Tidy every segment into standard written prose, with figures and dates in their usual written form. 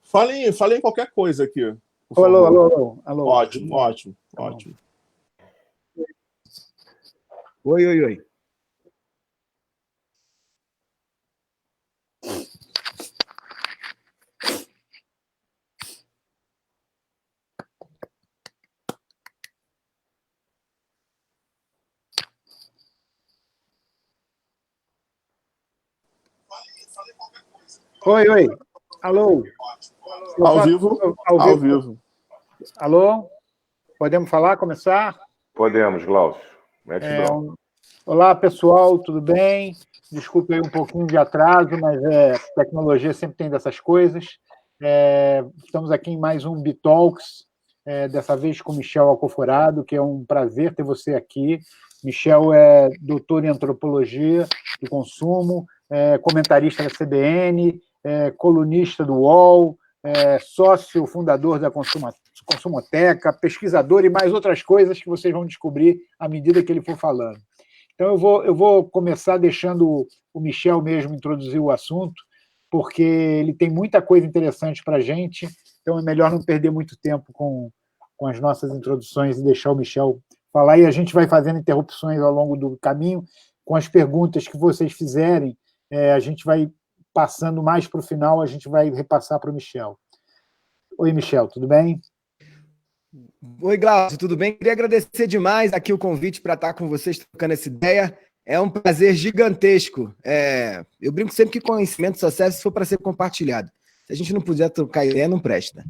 Falem qualquer coisa aqui, por Alô, favor. alô, alô. Ótimo. Oi. Oi. Alô. Ao vivo. Alô? Podemos falar, começar? Podemos, Glaucio. Mete bronca. Olá, pessoal, tudo bem? Desculpe aí um pouquinho de atraso, mas tecnologia sempre tem dessas coisas. Estamos aqui em mais um Bitalks, dessa vez com Michel Alcoforado, que é um prazer ter você aqui. Michel é doutor em antropologia do consumo, comentarista da CBN, colunista do UOL, sócio fundador da Consumoteca, pesquisador e mais outras coisas que vocês vão descobrir à medida que ele for falando. Então, eu vou começar deixando o Michel mesmo introduzir o assunto, porque ele tem muita coisa interessante para a gente, então é melhor não perder muito tempo com as nossas introduções e deixar o Michel falar, e a gente vai fazendo interrupções ao longo do caminho, com as perguntas que vocês fizerem, a gente vai passando mais para o final, a gente vai repassar para o Michel. Oi, Michel, tudo bem? Oi, Glaucio, tudo bem? Queria agradecer demais aqui o convite para estar com vocês trocando essa ideia. É um prazer gigantesco. Eu brinco sempre que conhecimento só serve se for para ser compartilhado. Se a gente não puder trocar ideia, não presta.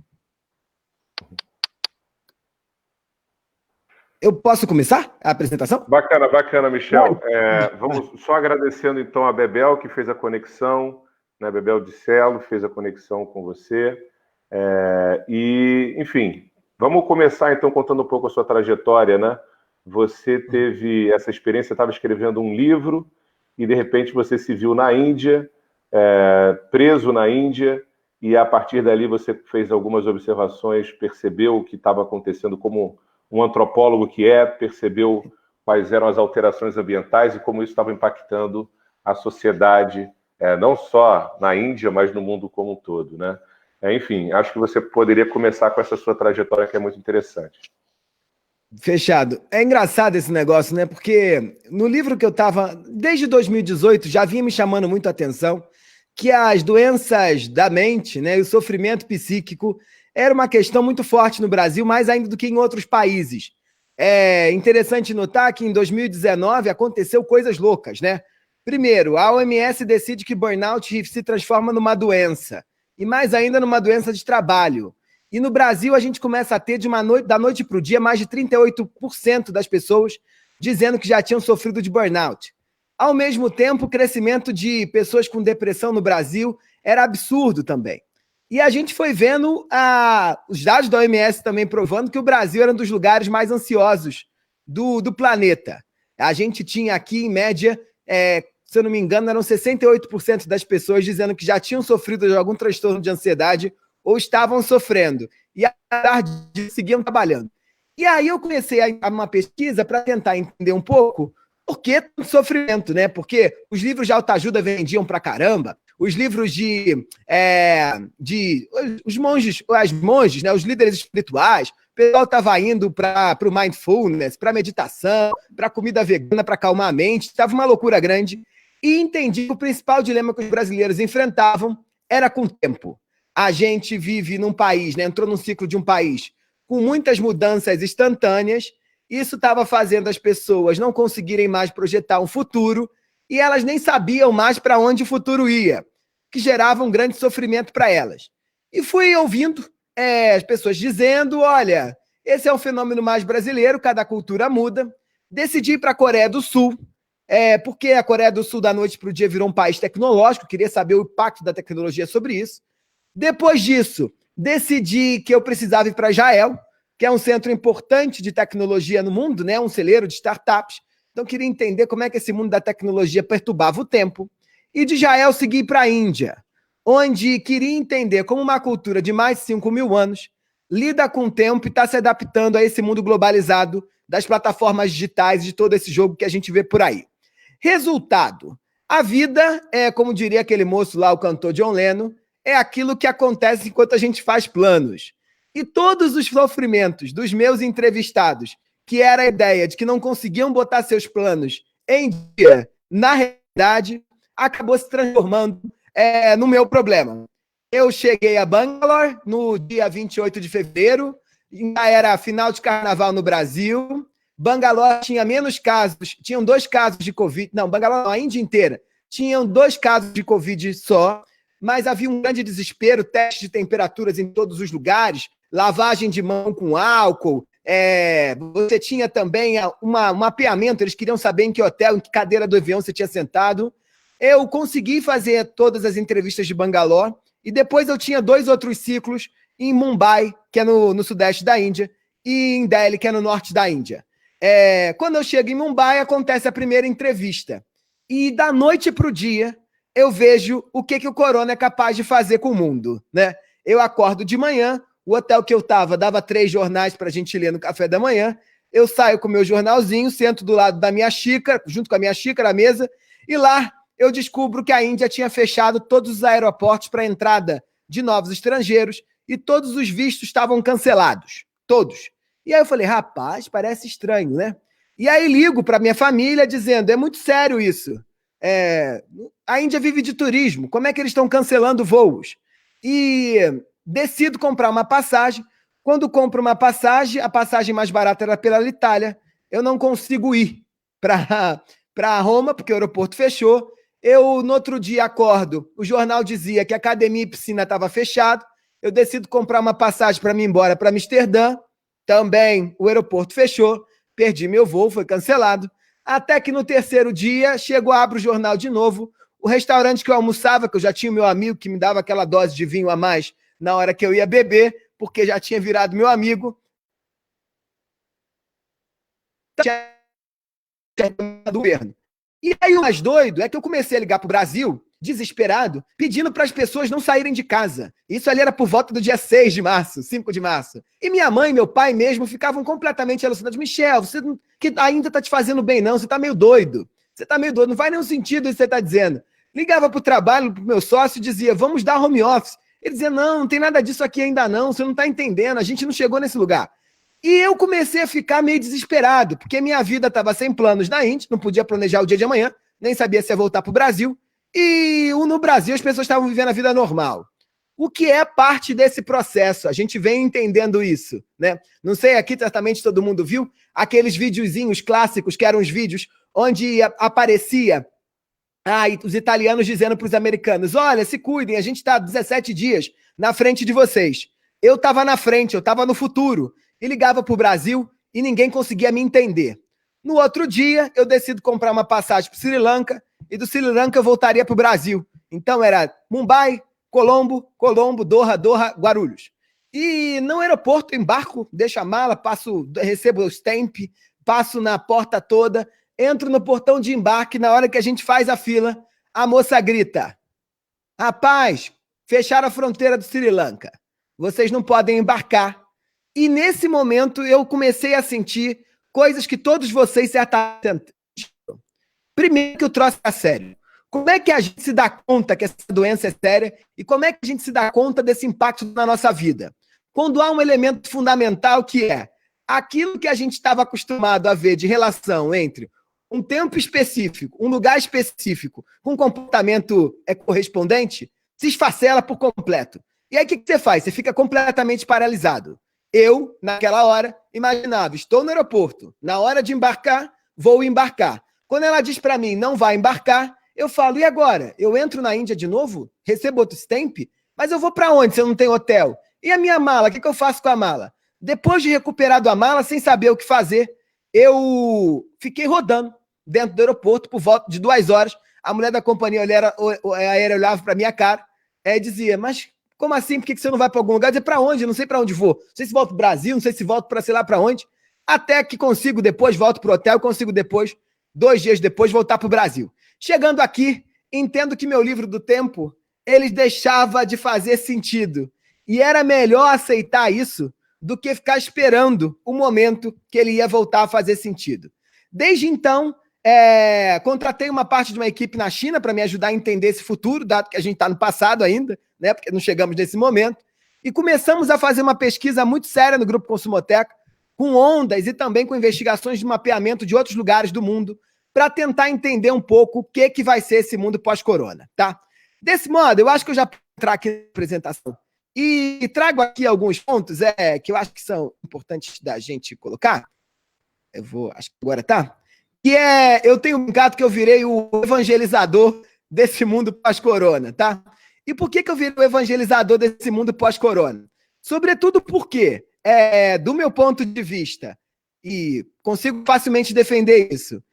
Eu posso começar a apresentação? Bacana, Michel. Vamos só agradecendo, então, a Bebel, que fez a conexão, né? Bebel de Celo fez a conexão com você. Enfim, vamos começar, então, contando um pouco a sua trajetória, né? Você teve essa experiência, estava escrevendo um livro e, de repente, você se viu na Índia, preso na Índia, e, a partir dali, você fez algumas observações, percebeu o que estava acontecendo como um antropólogo percebeu quais eram as alterações ambientais e como isso estava impactando a sociedade, não só na Índia, mas no mundo como um todo, né? Enfim, acho que você poderia começar com essa sua trajetória, que é muito interessante. Fechado. É engraçado esse negócio, né? Porque no livro que eu estava, desde 2018, já vinha me chamando muito a atenção que as doenças da mente, né, e o sofrimento psíquico era uma questão muito forte no Brasil, mais ainda do que em outros países. É interessante notar que em 2019 aconteceu coisas loucas, né? Primeiro, a OMS decide que burnout se transforma numa doença, e mais ainda numa doença de trabalho. E no Brasil a gente começa a ter, da noite para o dia, mais de 38% das pessoas dizendo que já tinham sofrido de burnout. Ao mesmo tempo, o crescimento de pessoas com depressão no Brasil era absurdo também. E a gente foi vendo os dados da OMS também provando que o Brasil era um dos lugares mais ansiosos do planeta. A gente tinha aqui, em média, se eu não me engano, eram 68% das pessoas dizendo que já tinham sofrido de algum transtorno de ansiedade ou estavam sofrendo. E, apesar disso, seguiam trabalhando. E aí eu comecei a uma pesquisa para tentar entender um pouco por que tanto sofrimento, né? Porque os livros de autoajuda vendiam pra caramba, os livros os monges, as monges, né, os líderes espirituais, o pessoal estava indo para o mindfulness, para meditação, para comida vegana, para acalmar a mente, estava uma loucura grande, e entendi que o principal dilema que os brasileiros enfrentavam era com o tempo. A gente vive num país, né, entrou num ciclo de um país com muitas mudanças instantâneas, isso estava fazendo as pessoas não conseguirem mais projetar um futuro, e elas nem sabiam mais para onde o futuro ia, que gerava um grande sofrimento para elas. E fui ouvindo as pessoas dizendo, olha, esse é um fenômeno mais brasileiro, cada cultura muda. Decidi ir para a Coreia do Sul, porque a Coreia do Sul, da noite para o dia, virou um país tecnológico, queria saber o impacto da tecnologia sobre isso. Depois disso, decidi que eu precisava ir para Israel, que é um centro importante de tecnologia no mundo, né? Um celeiro de startups. Então, queria entender como é que esse mundo da tecnologia perturbava o tempo. E de Israel, segui para a Índia, onde queria entender como uma cultura de mais de 5.000 anos lida com o tempo e está se adaptando a esse mundo globalizado das plataformas digitais e de todo esse jogo que a gente vê por aí. Resultado, a vida, como diria aquele moço lá, o cantor John Lennon, é aquilo que acontece enquanto a gente faz planos. E todos os sofrimentos dos meus entrevistados, que era a ideia de que não conseguiam botar seus planos em dia, na realidade, acabou se transformando no meu problema. Eu cheguei a Bangalore no dia 28 de fevereiro, ainda era final de carnaval no Brasil. Bangalore tinha menos casos, tinham 2 casos de Covid. Não, Bangalore não, a Índia inteira. Tinham 2 casos de Covid só, mas havia um grande desespero, teste de temperaturas em todos os lugares, lavagem de mão com álcool. Você tinha também um mapeamento, eles queriam saber em que hotel, em que cadeira do avião você tinha sentado. Eu consegui fazer todas as entrevistas de Bangalore, e depois eu tinha 2 outros ciclos em Mumbai, que é no sudeste da Índia, e em Delhi, que é no norte da Índia. Quando eu chego em Mumbai, acontece a primeira entrevista. E da noite para o dia, eu vejo o que o corona é capaz de fazer com o mundo, né? Eu acordo de manhã, o hotel que eu estava dava 3 jornais para a gente ler no café da manhã, eu saio com o meu jornalzinho, sento do lado da minha xícara, junto com a minha xícara, a mesa, e lá eu descubro que a Índia tinha fechado todos os aeroportos para a entrada de novos estrangeiros e todos os vistos estavam cancelados, todos. E aí eu falei, rapaz, parece estranho, né? E aí ligo para minha família dizendo, é muito sério isso. A Índia vive de turismo, como é que eles estão cancelando voos? E decido comprar uma passagem. Quando compro uma passagem, a passagem mais barata era pela Itália, eu não consigo ir para Roma, porque o aeroporto fechou. Eu, no outro dia, acordo, o jornal dizia que a academia e piscina estava fechado, eu decido comprar uma passagem para mim ir embora para Amsterdã, também o aeroporto fechou, perdi meu voo, foi cancelado, até que no terceiro dia, chego, abro o jornal de novo, o restaurante que eu almoçava, que eu já tinha o meu amigo que me dava aquela dose de vinho a mais na hora que eu ia beber, porque já tinha virado meu amigo, do governo. E aí o mais doido é que eu comecei a ligar para o Brasil, desesperado, pedindo para as pessoas não saírem de casa. Isso ali era por volta do dia 6 de março, 5 de março. E minha mãe e meu pai mesmo ficavam completamente alucinados. Michel, você não, que ainda está te fazendo bem não, você está meio doido. Você está meio doido, não faz nenhum sentido isso que você está dizendo. Ligava para o trabalho, para o meu sócio, e dizia, vamos dar home office. Ele dizia, não tem nada disso aqui ainda não, você não está entendendo, a gente não chegou nesse lugar. E eu comecei a ficar meio desesperado, porque minha vida estava sem planos na Índia, não podia planejar o dia de amanhã, nem sabia se ia voltar para o Brasil, e no Brasil as pessoas estavam vivendo a vida normal. O que é parte desse processo? A gente vem entendendo isso, né? Não sei, aqui certamente todo mundo viu aqueles videozinhos clássicos, que eram os vídeos onde aparecia os italianos dizendo para os americanos, olha, se cuidem, a gente está 17 dias na frente de vocês. Eu estava na frente, eu estava no futuro, e ligava para o Brasil e ninguém conseguia me entender. No outro dia, eu decido comprar uma passagem para o Sri Lanka e do Sri Lanka eu voltaria para o Brasil. Então era Mumbai, Colombo, Doha, Guarulhos. E no aeroporto, embarco, deixo a mala, recebo o stamp, passo na porta toda, entro no portão de embarque, na hora que a gente faz a fila, a moça grita, rapaz, fecharam a fronteira do Sri Lanka, vocês não podem embarcar. E nesse momento eu comecei a sentir coisas que todos vocês certamente... Primeiro que eu trouxe a sério. Como é que a gente se dá conta que essa doença é séria e como é que a gente se dá conta desse impacto na nossa vida? Quando há um elemento fundamental que é aquilo que a gente estava acostumado a ver de relação entre um tempo específico, um lugar específico, com um comportamento correspondente, se esfacela por completo. E aí o que você faz? Você fica completamente paralisado. Eu, naquela hora, imaginava, estou no aeroporto, na hora de embarcar, vou embarcar. Quando ela diz para mim, não vai embarcar, eu falo, e agora? Eu entro na Índia de novo? Recebo outro stamp? Mas eu vou para onde se eu não tenho hotel? E a minha mala? O que eu faço com a mala? Depois de recuperado a mala, sem saber o que fazer, eu fiquei rodando dentro do aeroporto por volta de 2 horas. A mulher da companhia aérea olhava para minha cara e dizia, mas... como assim? Por que você não vai para algum lugar? Eu dizia, para onde? Eu não sei para onde vou. Não sei se volto para o Brasil, não sei se volto para sei lá para onde. Até que consigo depois, volto para o hotel, consigo depois, 2 dias depois, voltar para o Brasil. Chegando aqui, entendo que meu livro do tempo, ele deixava de fazer sentido. E era melhor aceitar isso do que ficar esperando o momento que ele ia voltar a fazer sentido. Desde então, Contratei uma parte de uma equipe na China para me ajudar a entender esse futuro, dado que a gente está no passado ainda, né? Porque não chegamos nesse momento. E começamos a fazer uma pesquisa muito séria no Grupo Consumoteca, com ondas e também com investigações de mapeamento de outros lugares do mundo, para tentar entender um pouco o que vai ser esse mundo pós-corona, tá? Desse modo, eu acho que eu já vou entrar aqui na apresentação e trago aqui alguns pontos que eu acho que são importantes da gente colocar. Acho que agora tá. Eu tenho um gato que eu virei o evangelizador desse mundo pós-corona, tá? E por que eu virei o evangelizador desse mundo pós-corona? Sobretudo porque, do meu ponto de vista, e consigo facilmente defender isso,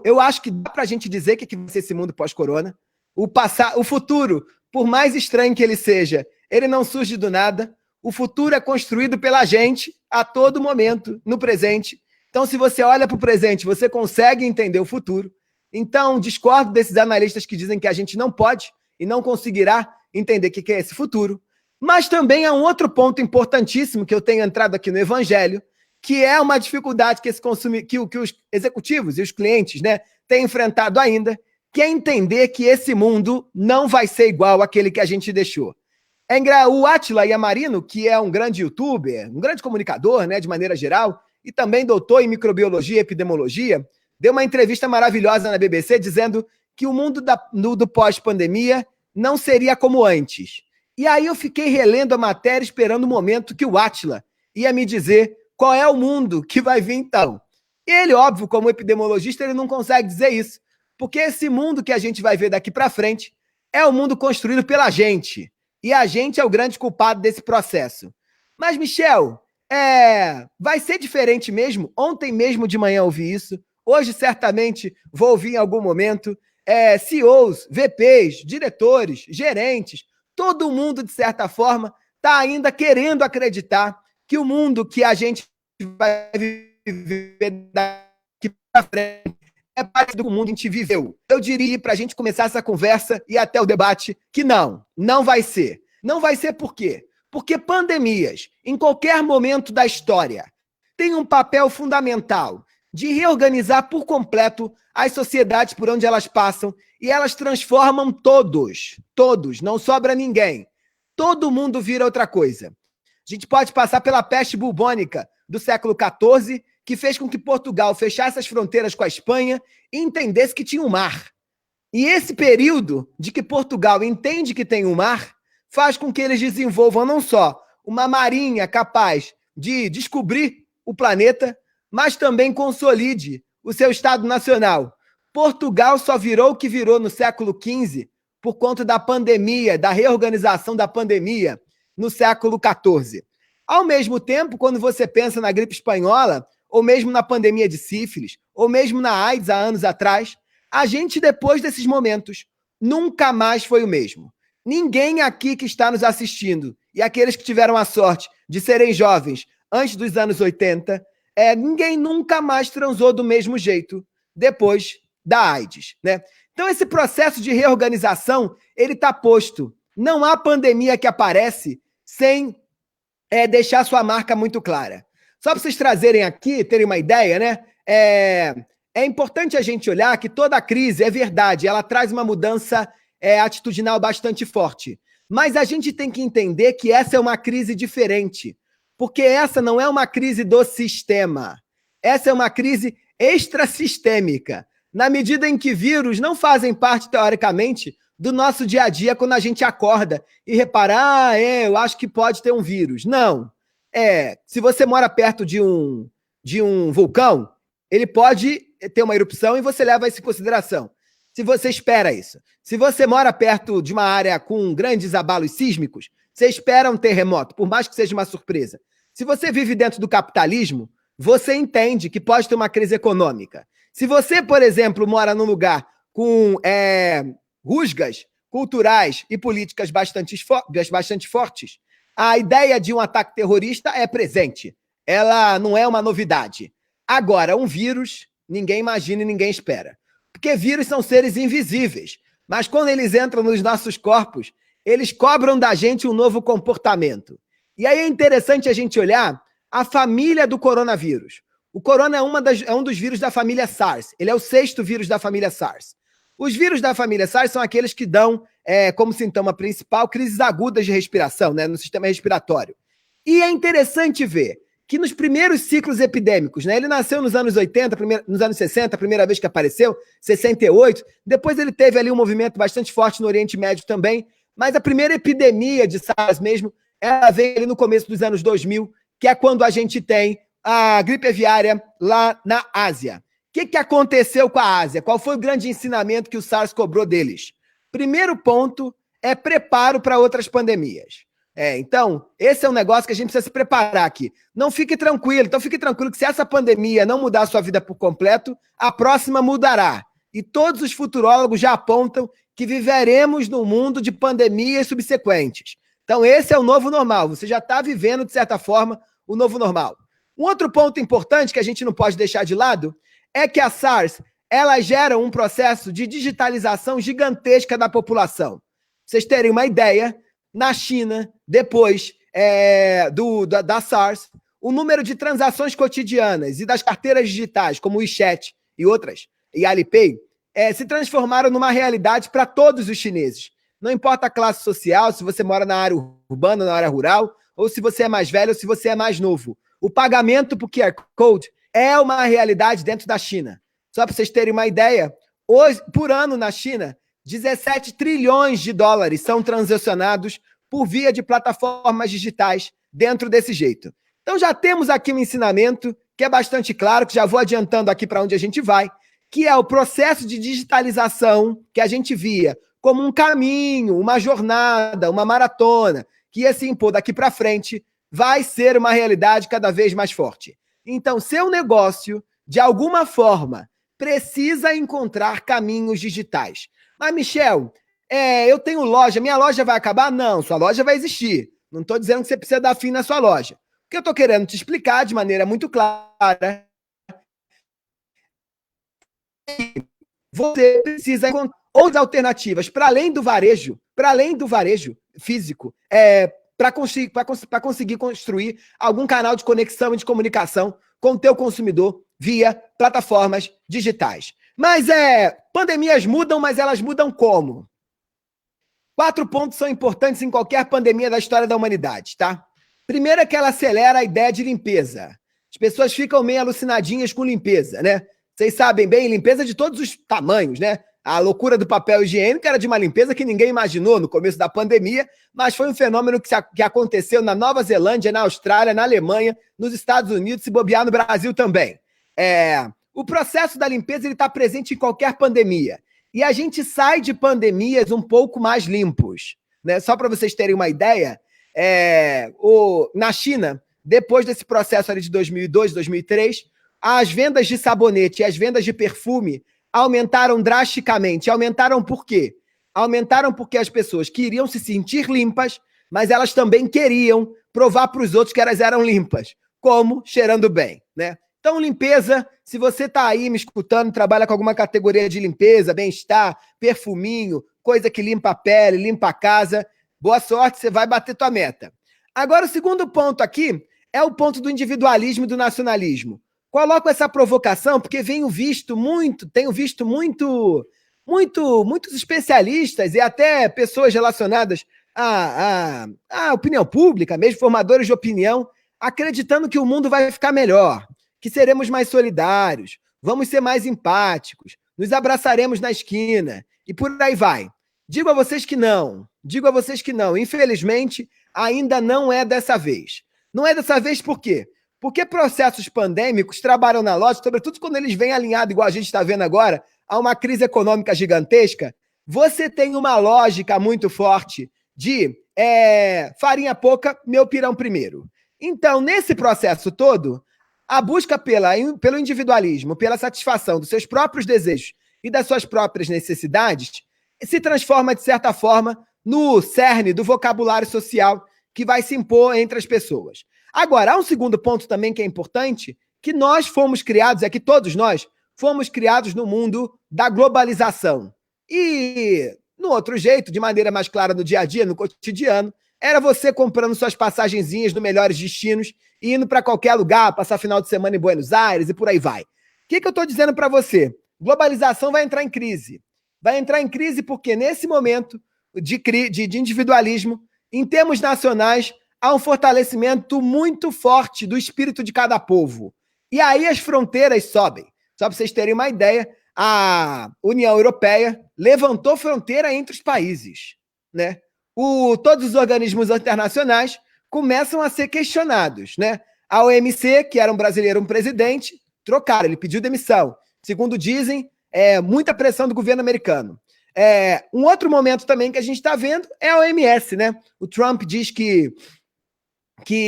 eu acho que dá pra gente dizer que vai ser esse mundo pós-corona. O futuro, por mais estranho que ele seja, ele não surge do nada. O futuro é construído pela gente a todo momento, no presente. Então, se você olha para o presente, você consegue entender o futuro. Então, discordo desses analistas que dizem que a gente não pode e não conseguirá entender o que é esse futuro. Mas também há um outro ponto importantíssimo que eu tenho entrado aqui no Evangelho, que é uma dificuldade que os executivos e os clientes, né, têm enfrentado ainda, que é entender que esse mundo não vai ser igual àquele que a gente deixou. O Átila Yamarino, que é um grande youtuber, um grande comunicador, né, de maneira geral, e também doutor em microbiologia e epidemiologia, deu uma entrevista maravilhosa na BBC dizendo que o mundo do pós-pandemia não seria como antes. E aí eu fiquei relendo a matéria esperando o momento que o Átila ia me dizer qual é o mundo que vai vir então. Ele, óbvio, como epidemiologista, ele não consegue dizer isso, porque esse mundo que a gente vai ver daqui para frente é o mundo construído pela gente. E a gente é o grande culpado desse processo. Mas, Michel, vai ser diferente mesmo? Ontem mesmo de manhã eu ouvi isso. Hoje, certamente, vou ouvir em algum momento. CEOs, VPs, diretores, gerentes, todo mundo, de certa forma, está ainda querendo acreditar que o mundo que a gente vai viver daqui para frente é parecido com o mundo que a gente viveu. Eu diria, para a gente começar essa conversa e até o debate, que não vai ser. Não vai ser por quê? Porque pandemias, em qualquer momento da história, têm um papel fundamental de reorganizar por completo as sociedades por onde elas passam e elas transformam todos, não sobra ninguém. Todo mundo vira outra coisa. A gente pode passar pela peste bubônica do século XIV, que fez com que Portugal fechasse as fronteiras com a Espanha e entendesse que tinha um mar. E esse período de que Portugal entende que tem um mar faz com que eles desenvolvam não só uma marinha capaz de descobrir o planeta, mas também consolide o seu Estado Nacional. Portugal só virou o que virou no século XV por conta da pandemia, da reorganização da pandemia no século XIV. Ao mesmo tempo, quando você pensa na gripe espanhola, ou mesmo na pandemia de sífilis, ou mesmo na AIDS há anos atrás, a gente, depois desses momentos, nunca mais foi o mesmo. Ninguém aqui que está nos assistindo, e aqueles que tiveram a sorte de serem jovens antes dos anos 80, ninguém nunca mais transou do mesmo jeito depois da AIDS, né? Então, esse processo de reorganização, ele está posto. Não há pandemia que aparece sem deixar sua marca muito clara. Só para vocês trazerem aqui, terem uma ideia, né? É importante a gente olhar que toda a crise, é verdade, ela traz uma mudança atitudinal bastante forte. Mas a gente tem que entender que essa é uma crise diferente, porque essa não é uma crise do sistema. Essa é uma crise extrasistêmica, na medida em que vírus não fazem parte, teoricamente, do nosso dia a dia quando a gente acorda e repara, eu acho que pode ter um vírus. Não. Se você mora perto de um vulcão, ele pode ter uma erupção e você leva isso em consideração. Se você espera isso. Se você mora perto de uma área com grandes abalos sísmicos, você espera um terremoto, por mais que seja uma surpresa. Se você vive dentro do capitalismo, você entende que pode ter uma crise econômica. Se você, por exemplo, mora num lugar com rusgas culturais e políticas bastante fortes, a ideia de um ataque terrorista é presente. Ela não é uma novidade. Agora, um vírus, ninguém imagina e ninguém espera. Porque vírus são seres invisíveis. Mas quando eles entram nos nossos corpos, eles cobram da gente um novo comportamento. E aí é interessante a gente olhar a família do coronavírus. O corona é um dos vírus da família SARS. Ele é o 6º vírus da família SARS. Os vírus da família SARS são aqueles que dão, como sintoma principal, crises agudas de respiração, né, no sistema respiratório. E é interessante ver que nos primeiros ciclos epidêmicos, né, ele nasceu nos anos 80, nos anos 60, a primeira vez que apareceu, 68, depois ele teve ali um movimento bastante forte no Oriente Médio também, mas a primeira epidemia de SARS mesmo, ela veio ali no começo dos anos 2000, que é quando a gente tem a gripe aviária lá na Ásia. O que aconteceu com a Ásia? Qual foi o grande ensinamento que o SARS cobrou deles? Primeiro ponto é preparo para outras pandemias. Então, esse é um negócio que a gente precisa se preparar aqui. Não fique tranquilo. Então, fique tranquilo que se essa pandemia não mudar a sua vida por completo, a próxima mudará. E todos os futurólogos já apontam que viveremos num mundo de pandemias subsequentes. Então, esse é o novo normal. Você já está vivendo, de certa forma, o novo normal. Um outro ponto importante que a gente não pode deixar de lado é que a SARS, ela gera um processo de digitalização gigantesca da população. Pra vocês terem uma ideia, na China, depois da SARS, o número de transações cotidianas e das carteiras digitais, como o WeChat e outras, e Alipay, se transformaram numa realidade para todos os chineses. Não importa a classe social, se você mora na área urbana, na área rural, ou se você é mais velho, ou se você é mais novo. O pagamento por QR Code é uma realidade dentro da China. Só para vocês terem uma ideia, hoje, por ano na China, 17 trilhões de dólares são transacionados por via de plataformas digitais dentro desse jeito. Então já temos aqui um ensinamento que é bastante claro, que já vou adiantando aqui para onde a gente vai, que é o processo de digitalização que a gente via como um caminho, uma jornada, uma maratona, que ia se impor daqui para frente, vai ser uma realidade cada vez mais forte. Então, seu negócio, de alguma forma, precisa encontrar caminhos digitais. Mas, Michel, eu tenho loja, minha loja vai acabar? Não, sua loja vai existir. Não estou dizendo que você precisa dar fim na sua loja. O que eu estou querendo te explicar de maneira muito clara, você precisa encontrar outras alternativas para além do varejo físico, para conseguir construir algum canal de conexão e de comunicação com o teu consumidor via plataformas digitais. Mas pandemias mudam, mas elas mudam como? 4 pontos são importantes em qualquer pandemia da história da humanidade, tá? Primeiro é que ela acelera a ideia de limpeza. As pessoas ficam meio alucinadinhas com limpeza, né? Vocês sabem bem, limpeza de todos os tamanhos, né? A loucura do papel higiênico era de uma limpeza que ninguém imaginou no começo da pandemia, mas foi um fenômeno que aconteceu na Nova Zelândia, na Austrália, na Alemanha, nos Estados Unidos, se bobear no Brasil também. O processo da limpeza está presente em qualquer pandemia. E a gente sai de pandemias um pouco mais limpos, né? Só para vocês terem uma ideia, na China, depois desse processo ali de 2002, 2003, as vendas de sabonete e as vendas de perfume aumentaram drasticamente. Aumentaram por quê? Aumentaram porque as pessoas queriam se sentir limpas, mas elas também queriam provar para os outros que elas eram limpas, como cheirando bem, né? Então, limpeza, se você está aí me escutando, trabalha com alguma categoria de limpeza, bem-estar, perfuminho, coisa que limpa a pele, limpa a casa, boa sorte, você vai bater tua meta. Agora, o segundo ponto aqui é o ponto do individualismo e do nacionalismo. Coloco essa provocação porque tenho visto muitos especialistas e até pessoas relacionadas à opinião pública, mesmo formadores de opinião, acreditando que o mundo vai ficar melhor, que seremos mais solidários, vamos ser mais empáticos, nos abraçaremos na esquina e por aí vai. Digo a vocês que não. Infelizmente, ainda não é dessa vez. Não é dessa vez por quê? Porque processos pandêmicos trabalham na loja, sobretudo quando eles vêm alinhados, igual a gente está vendo agora, a uma crise econômica gigantesca. Você tem uma lógica muito forte de farinha pouca, meu pirão primeiro. Então, nesse processo todo, a busca pelo individualismo, pela satisfação dos seus próprios desejos e das suas próprias necessidades, se transforma, de certa forma, no cerne do vocabulário social que vai se impor entre as pessoas. Agora, há um segundo ponto também que é importante, que nós fomos criados, que todos nós fomos criados no mundo da globalização. E, no outro jeito, de maneira mais clara no dia a dia, no cotidiano, era você comprando suas passagenzinhas no Melhores Destinos e indo para qualquer lugar, passar final de semana em Buenos Aires e por aí vai. O que eu estou dizendo para você? Globalização vai entrar em crise. Vai entrar em crise porque, nesse momento de individualismo, em termos nacionais, há um fortalecimento muito forte do espírito de cada povo. E aí as fronteiras sobem. Só para vocês terem uma ideia, a União Europeia levantou fronteira entre os países, né? Todos os organismos internacionais começam a ser questionados, né? A OMC, que era um brasileiro, um presidente, trocaram, ele pediu demissão. Segundo dizem, muita pressão do governo americano. Um outro momento também que a gente está vendo é a OMS, né? O Trump diz que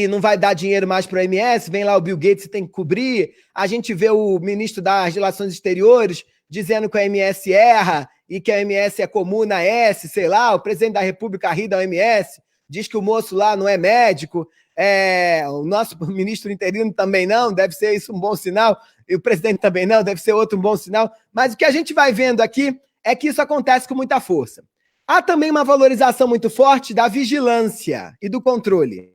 não vai dar dinheiro mais para a OMS, vem lá o Bill Gates tem que cobrir, a gente vê o ministro das Relações Exteriores dizendo que a OMS erra e que a OMS é comum na S, sei lá, o presidente da República ri da OMS, diz que o moço lá não é médico, o nosso ministro interino também não, deve ser isso um bom sinal, e o presidente também não, deve ser outro bom sinal, mas o que a gente vai vendo aqui é que isso acontece com muita força. Há também uma valorização muito forte da vigilância e do controle.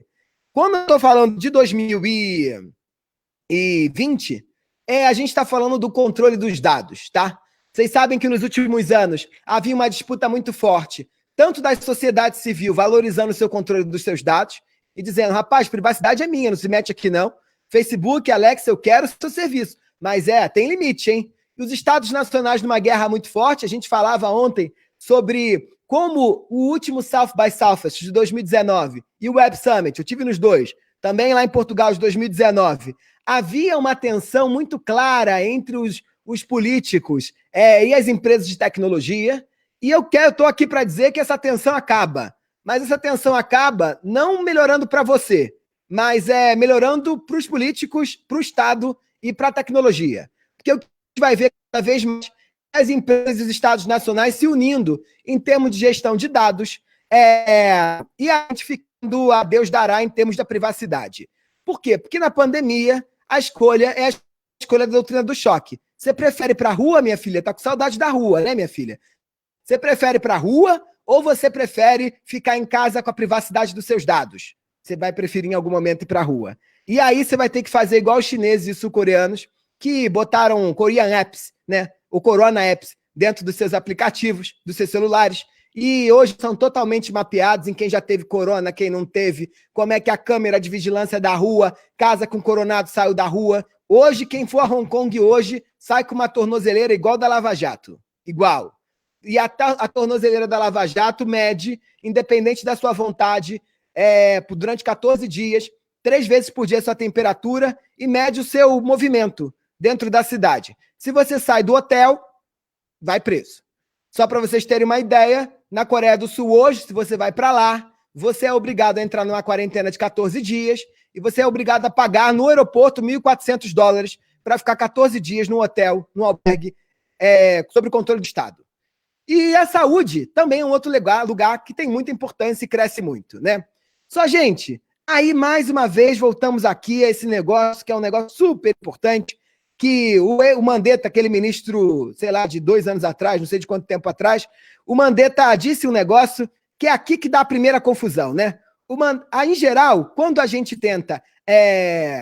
Quando eu estou falando de 2020, a gente está falando do controle dos dados, tá? Vocês sabem que nos últimos anos havia uma disputa muito forte, tanto da sociedade civil valorizando o seu controle dos seus dados e dizendo, rapaz, privacidade é minha, não se mete aqui não. Facebook, Alexa, eu quero o seu serviço. Mas tem limite, hein? E os estados nacionais numa guerra muito forte, a gente falava ontem sobre como o último South by Southwest de 2019 e o Web Summit, eu tive nos dois, também lá em Portugal de 2019, havia uma tensão muito clara entre os políticos e as empresas de tecnologia, e eu estou aqui para dizer que essa tensão acaba, mas essa tensão acaba não melhorando para você, mas melhorando para os políticos, para o Estado e para a tecnologia. Porque o que a gente vai ver cada vez mais as empresas e os estados nacionais se unindo em termos de gestão de dados e a gente ficando a Deus dará em termos da privacidade. Por quê? Porque na pandemia a escolha é a escolha da doutrina do choque. Você prefere ir para a rua, minha filha? Tá com saudade da rua, né, minha filha? Você prefere ir para a rua ou você prefere ficar em casa com a privacidade dos seus dados? Você vai preferir em algum momento ir para a rua. E aí você vai ter que fazer igual os chineses e sul-coreanos que botaram Korean Apps, né? O Corona Apps dentro dos seus aplicativos, dos seus celulares, e hoje são totalmente mapeados em quem já teve corona, quem não teve, como é que a câmera de vigilância da rua, casa com coronado saiu da rua. Hoje, quem for a Hong Kong hoje, sai com uma tornozeleira igual da Lava Jato. Igual. E a tornozeleira da Lava Jato mede, independente da sua vontade, durante 14 dias, 3 vezes por dia a sua temperatura e mede o seu movimento dentro da cidade. Se você sai do hotel, vai preso. Só para vocês terem uma ideia, na Coreia do Sul hoje, se você vai para lá, você é obrigado a entrar numa quarentena de 14 dias e você é obrigado a pagar no aeroporto $1.400 para ficar 14 dias no hotel, no albergue, sob o controle do Estado. E a saúde também é um outro lugar que tem muita importância e cresce muito, né? Só, gente, aí mais uma vez voltamos aqui a esse negócio, que é um negócio super importante, que o Mandetta, aquele ministro, sei lá, de 2 anos atrás, não sei de quanto tempo atrás, o Mandetta disse um negócio que é aqui que dá a primeira confusão, né? Em geral, quando a gente tenta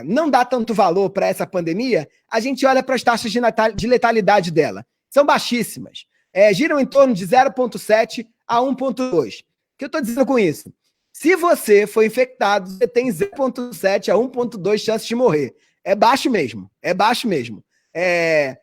não dar tanto valor para essa pandemia, a gente olha para as taxas de letalidade dela. São baixíssimas. Giram em torno de 0,7 a 1,2. O que eu estou dizendo com isso? Se você for infectado, você tem 0,7 a 1,2 chances de morrer. É baixo mesmo, é baixo mesmo.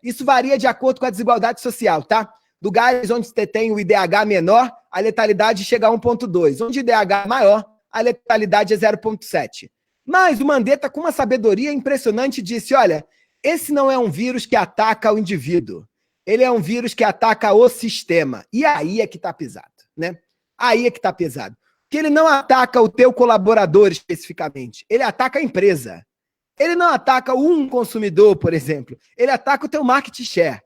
Isso varia de acordo com a desigualdade social, tá? Lugares onde você tem o IDH menor, a letalidade chega a 1,2. Onde o IDH é maior, a letalidade é 0,7. Mas o Mandetta, com uma sabedoria impressionante, disse, olha, esse não é um vírus que ataca o indivíduo. Ele é um vírus que ataca o sistema. E aí é que tá pesado, né? Aí é que tá pesado. Porque ele não ataca o teu colaborador especificamente. Ele ataca a empresa. Ele não ataca um consumidor, por exemplo. Ele ataca o teu market share.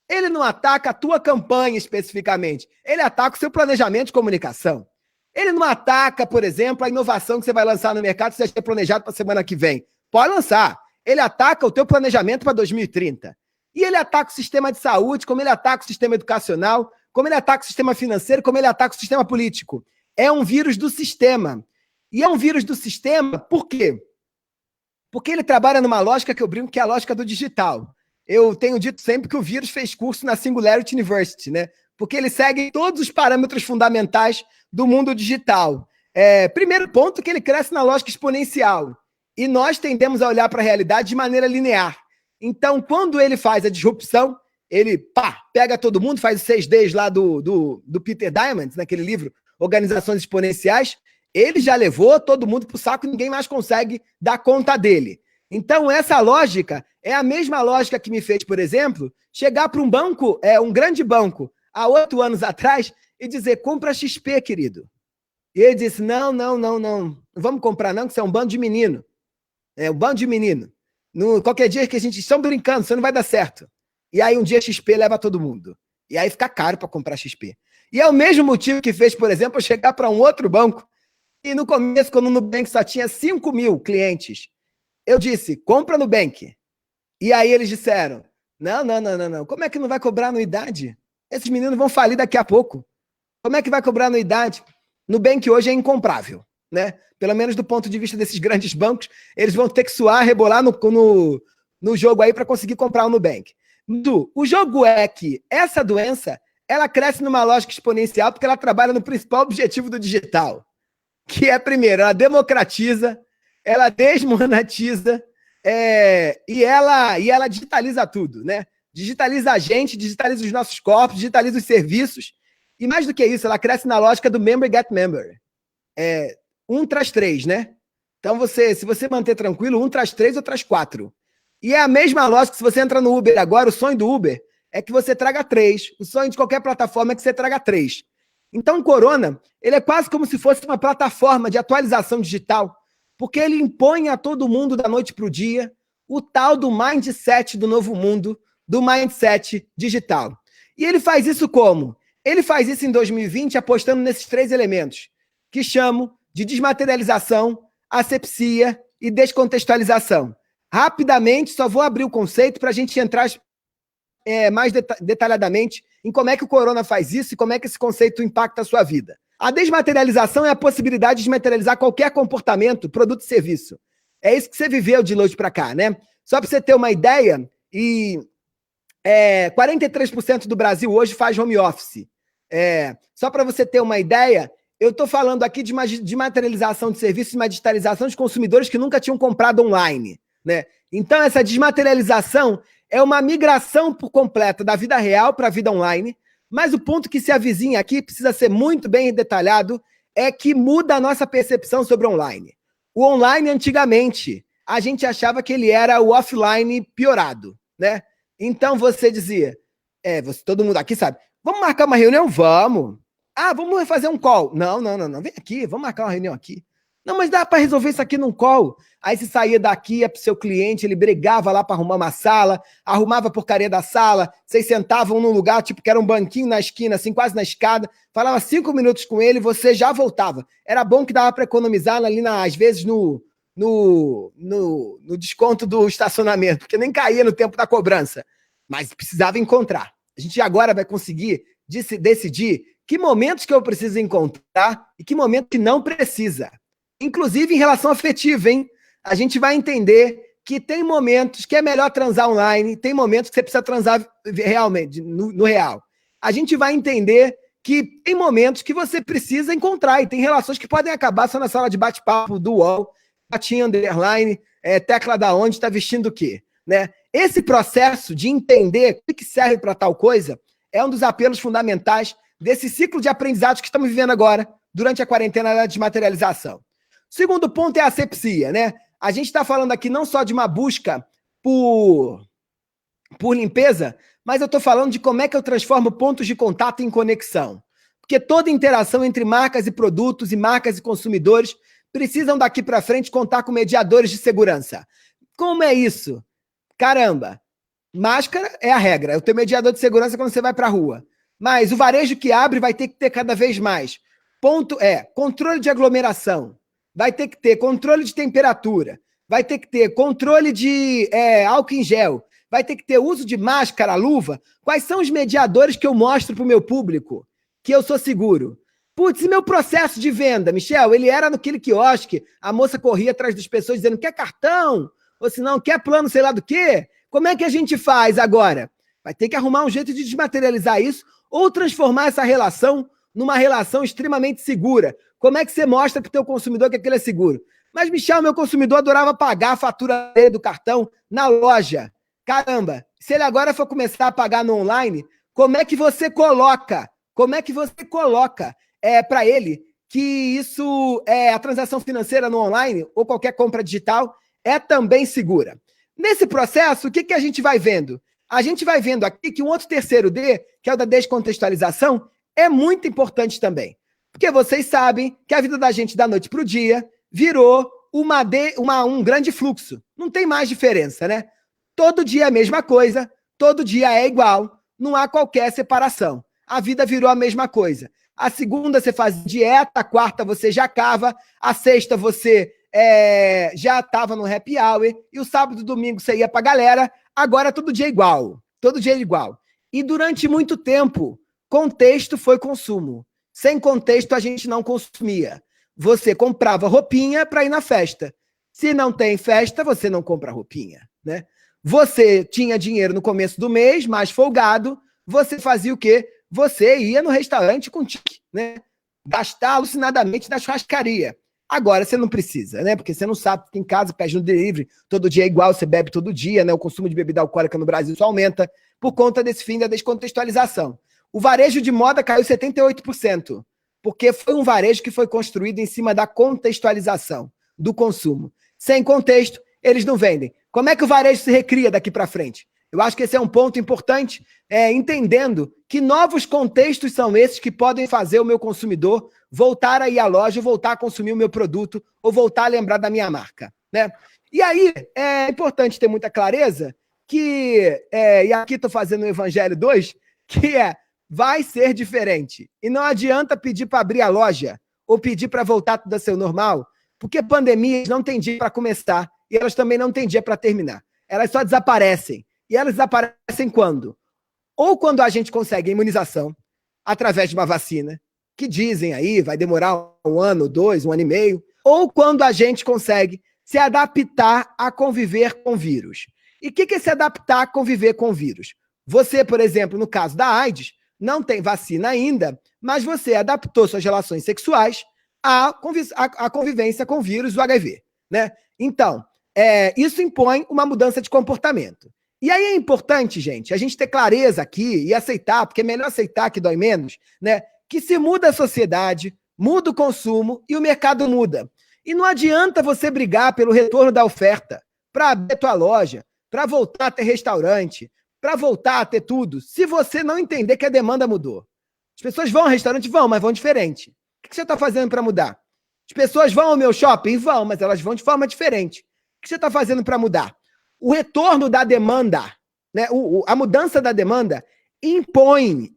Ele não ataca a tua campanha especificamente. Ele ataca o seu planejamento de comunicação. Ele não ataca, por exemplo, a inovação que você vai lançar no mercado que você já tem planejado para a semana que vem. Pode lançar. Ele ataca o teu planejamento para 2030. E ele ataca o sistema de saúde, como ele ataca o sistema educacional, como ele ataca o sistema financeiro, como ele ataca o sistema político. É um vírus do sistema. E é um vírus do sistema por quê? Porque ele trabalha numa lógica que eu brinco que é a lógica do digital. Eu tenho dito sempre que o vírus fez curso na Singularity University, né? Porque ele segue todos os parâmetros fundamentais do mundo digital. Primeiro ponto, que ele cresce na lógica exponencial. E nós tendemos a olhar para a realidade de maneira linear. Então, quando ele faz a disrupção, ele pega todo mundo, faz os 6Ds lá do Peter Diamandis, naquele livro Organizações Exponenciais, ele já levou todo mundo para o saco e ninguém mais consegue dar conta dele. Então, essa lógica é a mesma lógica que me fez, por exemplo, chegar para um banco, um grande banco, há 8 anos atrás, e dizer, compra XP, querido. E ele disse, não vamos comprar não, que isso é um bando de menino. É um bando de menino. Qualquer dia que a gente estão brincando, isso não vai dar certo. E aí um dia XP leva todo mundo. E aí fica caro para comprar XP. E é o mesmo motivo que fez, por exemplo, eu chegar para um outro banco e no começo, quando o Nubank só tinha 5 mil clientes, eu disse, compra Nubank. E aí eles disseram, não. Como é que não vai cobrar anuidade? Esses meninos vão falir daqui a pouco. Como é que vai cobrar anuidade? Nubank hoje é incomprável, né? Pelo menos do ponto de vista desses grandes bancos, eles vão ter que suar, rebolar no jogo aí para conseguir comprar o Nubank. O jogo é que essa doença, ela cresce numa lógica exponencial porque ela trabalha no principal objetivo do digital, que é, primeiro, ela democratiza, ela desmonetiza e ela digitaliza tudo, né? Digitaliza a gente, digitaliza os nossos corpos, digitaliza os serviços. E mais do que isso, ela cresce na lógica do member get member. 1 traz 3, né? Então, se você manter tranquilo, 1 traz 3 ou traz 4. E é a mesma lógica, se você entra no Uber agora, o sonho do Uber é que você traga 3. O sonho de qualquer plataforma é que você traga 3. Então, o Corona, ele é quase como se fosse uma plataforma de atualização digital, porque ele impõe a todo mundo da noite para o dia o tal do mindset do novo mundo, do mindset digital. E ele faz isso como? Ele faz isso em 2020 apostando nesses 3 elementos, que chamo de desmaterialização, asepsia e descontextualização. Rapidamente, só vou abrir o conceito para a gente entrar mais detalhadamente em como é que o Corona faz isso e como é que esse conceito impacta a sua vida. A desmaterialização é a possibilidade de materializar qualquer comportamento, produto e serviço. É isso que você viveu de hoje para cá, né? Só para você ter uma ideia, 43% do Brasil hoje faz home office. Só para você ter uma ideia, eu estou falando aqui de materialização de serviços e uma digitalização de consumidores que nunca tinham comprado online, né? Então, essa desmaterialização é uma migração por completa da vida real para a vida online, mas o ponto que se avizinha aqui, precisa ser muito bem detalhado, é que muda a nossa percepção sobre o online. O online, antigamente, a gente achava que ele era o offline piorado, né? Então, você dizia, todo mundo aqui sabe, vamos marcar uma reunião? Vamos. Vamos fazer um call. Não, vem aqui, vamos marcar uma reunião aqui. Não, mas dá para resolver isso aqui num call. Aí você saía daqui, ia pro seu cliente, ele brigava lá para arrumar uma sala, arrumava a porcaria da sala, vocês sentavam num lugar, tipo, que era um banquinho na esquina, assim, quase na escada, falava 5 minutos com ele, você já voltava. Era bom que dava para economizar ali, às vezes, no desconto do estacionamento, porque nem caía no tempo da cobrança. Mas precisava encontrar. A gente agora vai conseguir decidir que momentos que eu preciso encontrar e que momentos que não precisa. Inclusive em relação afetiva, hein? A gente vai entender que tem momentos que é melhor transar online, tem momentos que você precisa transar realmente, no real. A gente vai entender que tem momentos que você precisa encontrar e tem relações que podem acabar só na sala de bate-papo do UOL, batinha underline, tecla da onde, está vestindo o quê, né? Esse processo de entender o que serve para tal coisa é um dos apelos fundamentais desse ciclo de aprendizado que estamos vivendo agora, durante a quarentena da desmaterialização. O segundo ponto é a asepsia, né? A gente está falando aqui não só de uma busca por limpeza, mas eu estou falando de como é que eu transformo pontos de contato em conexão. Porque toda interação entre marcas e produtos e marcas e consumidores precisam daqui para frente contar com mediadores de segurança. Como é isso? Caramba, máscara é a regra, é o teu mediador de segurança quando você vai para a rua. Mas o varejo que abre vai ter que ter cada vez mais. Ponto controle de aglomeração, vai ter que ter controle de temperatura, vai ter que ter controle de álcool em gel, vai ter que ter uso de máscara, luva. Quais são os mediadores que eu mostro para o meu público que eu sou seguro? Putz, e meu processo de venda, Michel, ele era naquele quiosque, a moça corria atrás das pessoas dizendo, quer cartão? ou se não quer plano sei lá do quê, como é que a gente faz agora? Vai ter que arrumar um jeito de desmaterializar isso ou transformar essa relação numa relação extremamente segura. Como é que você mostra para o teu consumidor que aquilo é seguro? Mas, Michel, meu consumidor adorava pagar a fatura dele do cartão na loja. Caramba, se ele agora for começar a pagar no online, como é que você coloca para ele que isso, a transação financeira no online ou qualquer compra digital é também segura? Nesse processo, o que a gente vai vendo? A gente vai vendo aqui que um outro terceiro D, que é o da descontextualização, é muito importante também. Porque vocês sabem que a vida da gente da noite para o dia virou um grande fluxo. Não tem mais diferença, né? Todo dia é a mesma coisa, todo dia é igual, não há qualquer separação. A vida virou a mesma coisa. A segunda você faz dieta, a quarta você já cava, a sexta você já estava no happy hour, e o sábado e domingo você ia para a galera, agora todo dia é igual. Todo dia é igual. E durante muito tempo, contexto foi consumo. Sem contexto, a gente não consumia. Você comprava roupinha para ir na festa. Se não tem festa, você não compra roupinha, né? Você tinha dinheiro no começo do mês, mais folgado, você fazia o quê? Você ia no restaurante com tique, né? Gastar alucinadamente na churrascaria. Agora você não precisa, né? Porque você não sabe, fica em casa, pede no delivery, todo dia é igual, você bebe todo dia, né? O consumo de bebida alcoólica no Brasil só aumenta por conta desse fim da descontextualização. O varejo de moda caiu 78%, porque foi um varejo que foi construído em cima da contextualização do consumo. Sem contexto, eles não vendem. Como é que o varejo se recria daqui para frente? Eu acho que esse é um ponto importante, entendendo que novos contextos são esses que podem fazer o meu consumidor voltar a ir à loja, voltar a consumir o meu produto, ou voltar a lembrar da minha marca, né? E aí, é importante ter muita clareza que, e aqui estou fazendo o Evangelho 2, que vai ser diferente. E não adianta pedir para abrir a loja ou pedir para voltar tudo a ser normal, porque pandemias não tem dia para começar e elas também não têm dia para terminar. Elas só desaparecem. E elas desaparecem quando? Ou quando a gente consegue a imunização através de uma vacina, que dizem aí vai demorar 1 ano, 2, 1 ano e meio, ou quando a gente consegue se adaptar a conviver com vírus. E o que é se adaptar a conviver com vírus? Você, por exemplo, no caso da AIDS, não tem vacina ainda, mas você adaptou suas relações sexuais à convivência com o vírus do HIV, né? Então, isso impõe uma mudança de comportamento. E aí é importante, gente, a gente ter clareza aqui e aceitar, porque é melhor aceitar que dói menos, né? Que se muda a sociedade, muda o consumo e o mercado muda. E não adianta você brigar pelo retorno da oferta, para abrir a tua loja, para voltar a ter restaurante, para voltar a ter tudo, se você não entender que a demanda mudou. As pessoas vão ao restaurante? Vão, mas vão diferente. O que você está fazendo para mudar? As pessoas vão ao meu shopping? Vão, mas elas vão de forma diferente. O que você está fazendo para mudar? O retorno da demanda, né? A mudança da demanda impõe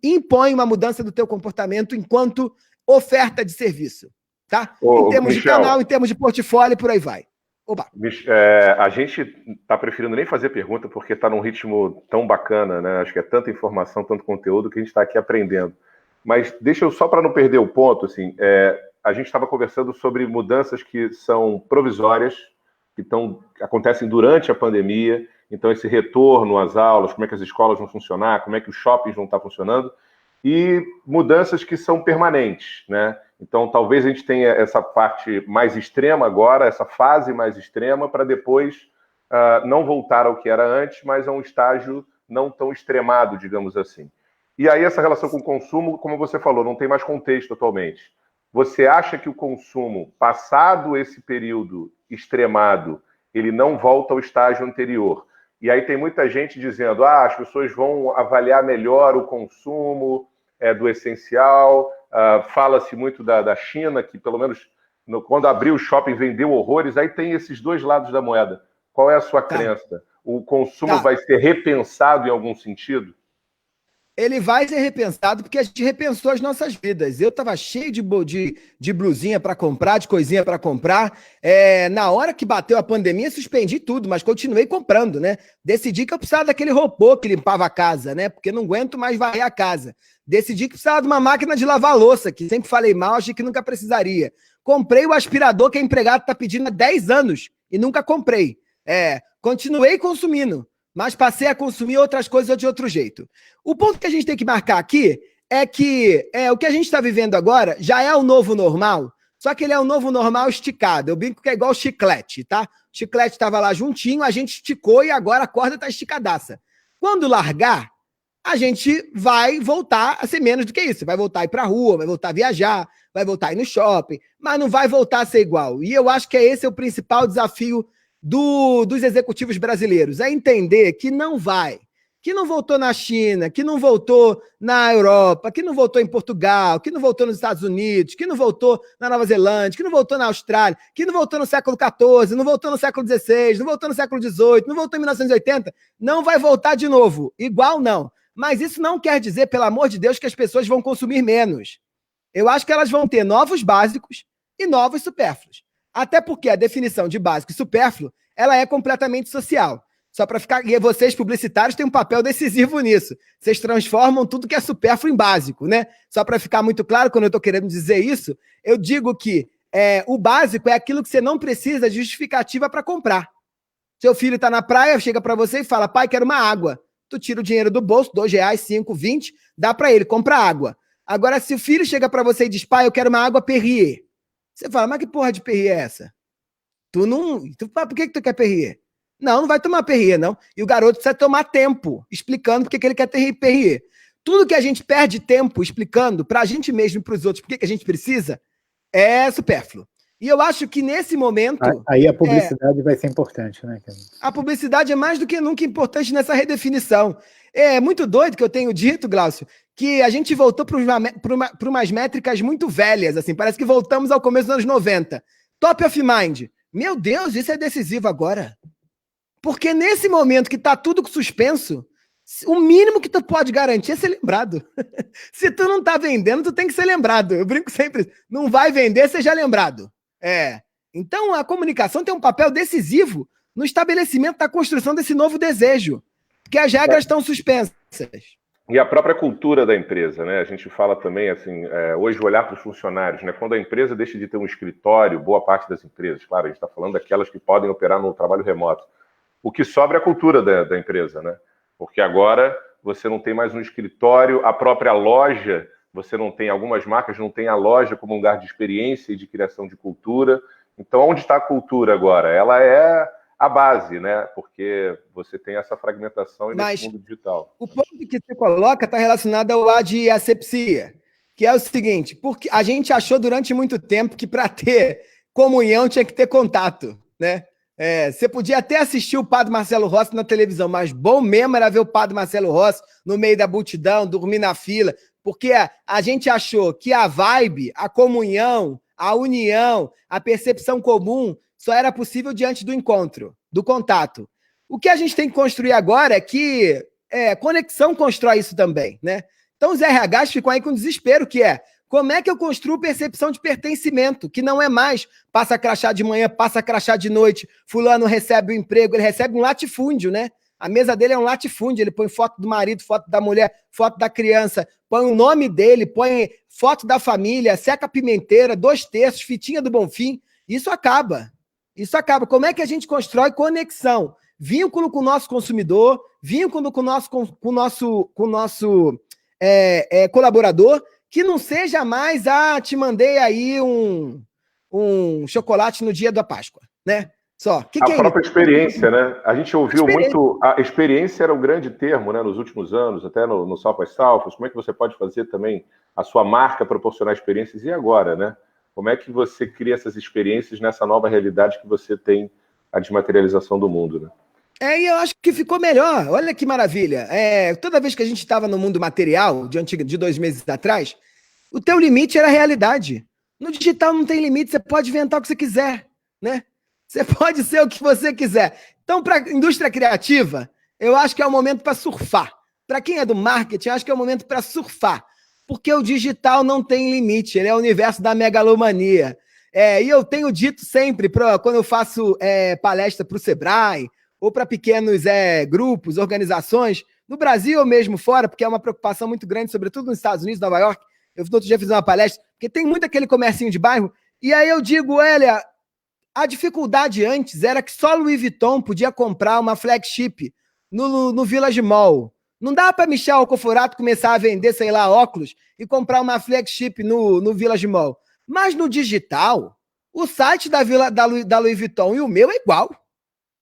uma mudança do teu comportamento enquanto oferta de serviço, tá? Em termos de canal, em termos de portfólio, por aí vai. Oba. A gente está preferindo nem fazer pergunta porque está num ritmo tão bacana, né? Acho que é tanta informação, tanto conteúdo que a gente está aqui aprendendo. Mas deixa eu, só para não perder o ponto, assim, a gente estava conversando sobre mudanças que são provisórias, que acontecem durante a pandemia, então esse retorno às aulas, como é que as escolas vão funcionar, como é que os shoppings vão estar funcionando, e mudanças que são permanentes, né? Então talvez a gente tenha essa parte mais extrema agora, essa fase mais extrema, para depois não voltar ao que era antes, mas a um estágio não tão extremado, digamos assim. E aí essa relação com o consumo, como você falou, não tem mais contexto atualmente. Você acha que o consumo, passado esse período extremado, ele não volta ao estágio anterior? E aí tem muita gente dizendo, as pessoas vão avaliar melhor o consumo do essencial, fala-se muito da China, que pelo menos quando abriu o shopping vendeu horrores, aí tem esses dois lados da moeda. Qual é a sua crença? O consumo vai ser repensado em algum sentido? Ele vai ser repensado porque a gente repensou as nossas vidas. Eu estava cheio de blusinha para comprar, de coisinha para comprar. Na hora que bateu a pandemia, suspendi tudo, mas continuei comprando, né? Decidi que eu precisava daquele robô que limpava a casa, né? Porque não aguento mais varrer a casa. Decidi que precisava de uma máquina de lavar louça, que sempre falei mal, achei que nunca precisaria. Comprei o aspirador que a empregada está pedindo há 10 anos e nunca comprei. Continuei consumindo, mas passei a consumir outras coisas de outro jeito. O ponto que a gente tem que marcar aqui é que o que a gente está vivendo agora já é o novo normal, só que ele é o novo normal esticado. Eu brinco que é igual chiclete, tá? O chiclete estava lá juntinho, a gente esticou e agora a corda está esticadaça. Quando largar, a gente vai voltar a ser menos do que isso. Vai voltar a ir para a rua, vai voltar a viajar, vai voltar a ir no shopping, mas não vai voltar a ser igual. E eu acho que esse é o principal desafio dos executivos brasileiros, é entender que não vai, que não voltou na China, que não voltou na Europa, que não voltou em Portugal, que não voltou nos Estados Unidos, que não voltou na Nova Zelândia, que não voltou na Austrália, que não voltou no século XIV, não voltou no século XVI, não voltou no século XVIII, não voltou em 1980, não vai voltar de novo. Igual não. Mas isso não quer dizer, pelo amor de Deus, que as pessoas vão consumir menos. Eu acho que elas vão ter novos básicos e novos supérfluos. Até porque a definição de básico e supérfluo, ela é completamente social. Só para ficar... E vocês, publicitários, têm um papel decisivo nisso. Vocês transformam tudo que é supérfluo em básico, né? Só para ficar muito claro, quando eu estou querendo dizer isso, eu digo que o básico é aquilo que você não precisa de justificativa para comprar. Seu filho está na praia, chega para você e fala, pai, quero uma água. Tu tira o dinheiro do bolso, R$2, 5, 20, dá para ele, compra água. Agora, se o filho chega para você e diz, pai, eu quero uma água Perrier. Você fala, mas que porra de Perrier é essa? Por que tu quer Perrier? Não vai tomar Perrier, não. E o garoto precisa tomar tempo explicando por que ele quer ter Perrier. Tudo que a gente perde tempo explicando para a gente mesmo e para os outros por que a gente precisa é supérfluo. E eu acho que nesse momento... Aí a publicidade vai ser importante, né? A publicidade é mais do que nunca importante nessa redefinição. É muito doido que eu tenho dito, Glaucio, que a gente voltou para umas métricas muito velhas, assim, parece que voltamos ao começo dos anos 90. Top of mind. Meu Deus, isso é decisivo agora. Porque nesse momento que está tudo suspenso, o mínimo que tu pode garantir é ser lembrado. Se tu não tá vendendo, tu tem que ser lembrado. Eu brinco sempre, não vai vender, seja lembrado. Então a comunicação tem um papel decisivo no estabelecimento da construção desse novo desejo, porque as regras estão suspensas. E a própria cultura da empresa, né? A gente fala também, assim, hoje olhar para os funcionários, né? Quando a empresa deixa de ter um escritório, boa parte das empresas, claro, a gente está falando daquelas que podem operar no trabalho remoto, o que sobra é a cultura da empresa, né? Porque agora você não tem mais um escritório, a própria loja, você não tem, algumas marcas não tem a loja como um lugar de experiência e de criação de cultura. Então, onde está a cultura agora? Ela é a base, né? Porque você tem essa fragmentação nesse mundo digital. O ponto que você coloca está relacionado ao A de asepsia, que é o seguinte, porque a gente achou durante muito tempo que para ter comunhão tinha que ter contato, né? Você podia até assistir o Padre Marcelo Rossi na televisão, mas bom mesmo era ver o Padre Marcelo Rossi no meio da multidão, dormir na fila, porque a gente achou que a vibe, a comunhão, a união, a percepção comum só era possível diante do encontro, do contato. O que a gente tem que construir agora é que conexão constrói isso também, né? Então os RHs ficam aí com desespero, que como é que eu construo percepção de pertencimento, que não é mais passa crachá de manhã, passa crachá de noite, fulano recebe o emprego, ele recebe um latifúndio, né? A mesa dele é um latifúndio, ele põe foto do marido, foto da mulher, foto da criança, põe o nome dele, põe foto da família, seca pimenteira, 2 terços, fitinha do Bonfim. Isso acaba. Isso acaba. Como é que a gente constrói conexão? Vínculo com o nosso consumidor, vínculo com o nosso colaborador, que não seja mais, te mandei aí um chocolate no dia da Páscoa, né? Só. Que a própria experiência, né? A gente ouviu muito... A experiência era um grande termo, né? Nos últimos anos, até no Salpas Salfas. Como é que você pode fazer também a sua marca proporcionar experiências? E agora, né? Como é que você cria essas experiências nessa nova realidade que você tem a desmaterialização do mundo, né? E eu acho que ficou melhor. Olha que maravilha. Toda vez que a gente estava no mundo material, de 2 meses atrás, o teu limite era a realidade. No digital não tem limite, você pode inventar o que você quiser, né? Você pode ser o que você quiser. Então, para a indústria criativa, eu acho que é o momento para surfar. Para quem é do marketing, eu acho que é o momento para surfar. Porque o digital não tem limite, ele é o universo da megalomania. E eu tenho dito sempre, quando eu faço palestra para o Sebrae, ou para pequenos grupos, organizações, no Brasil ou mesmo fora, porque é uma preocupação muito grande, sobretudo nos Estados Unidos, Nova York. Eu outro dia fiz uma palestra, porque tem muito aquele comercinho de bairro, e aí eu digo, olha, A dificuldade antes era que só Louis Vuitton podia comprar uma flagship no Village Mall. Não dá para Michel Alcoforato começar a vender, sei lá, óculos e comprar uma flagship no Village Mall. Mas no digital, o site da Louis Vuitton e o meu é igual.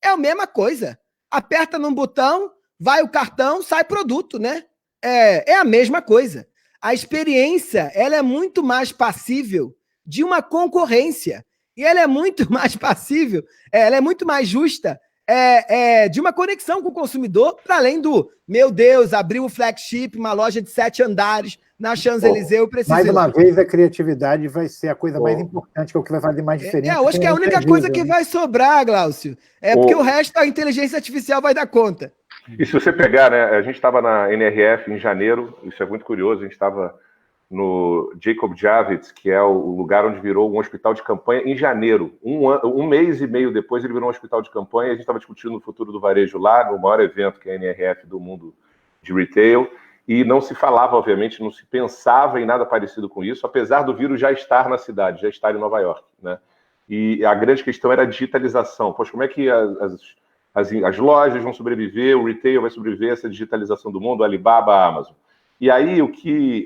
É a mesma coisa. Aperta num botão, vai o cartão, sai produto, né? É a mesma coisa. A experiência, ela é muito mais passível de uma concorrência. E ela é muito mais passível, ela é muito mais justa de uma conexão com o consumidor, para além do, meu Deus, abriu o flagship, uma loja de 7 andares na Champs-Élysées, eu preciso... Mais uma vez, a criatividade vai ser a coisa mais importante, que é o que vai fazer mais diferença. Eu acho que é a única coisa que vai sobrar, Glaucio. Porque o resto, a inteligência artificial vai dar conta. E se você pegar, né, a gente estava na NRF em janeiro, isso é muito curioso, a gente estava no Jacob Javits, que é o lugar onde virou um hospital de campanha, em janeiro. Um mês e meio depois, ele virou um hospital de campanha. A gente estava discutindo o futuro do varejo lá, no maior evento que é a NRF do mundo de retail, e não se falava, obviamente, não se pensava em nada parecido com isso, apesar do vírus já estar na cidade, já estar em Nova York, né? E a grande questão era a digitalização. Poxa, como é que as lojas vão sobreviver, o retail vai sobreviver a essa digitalização do mundo, a Alibaba, a Amazon? E aí,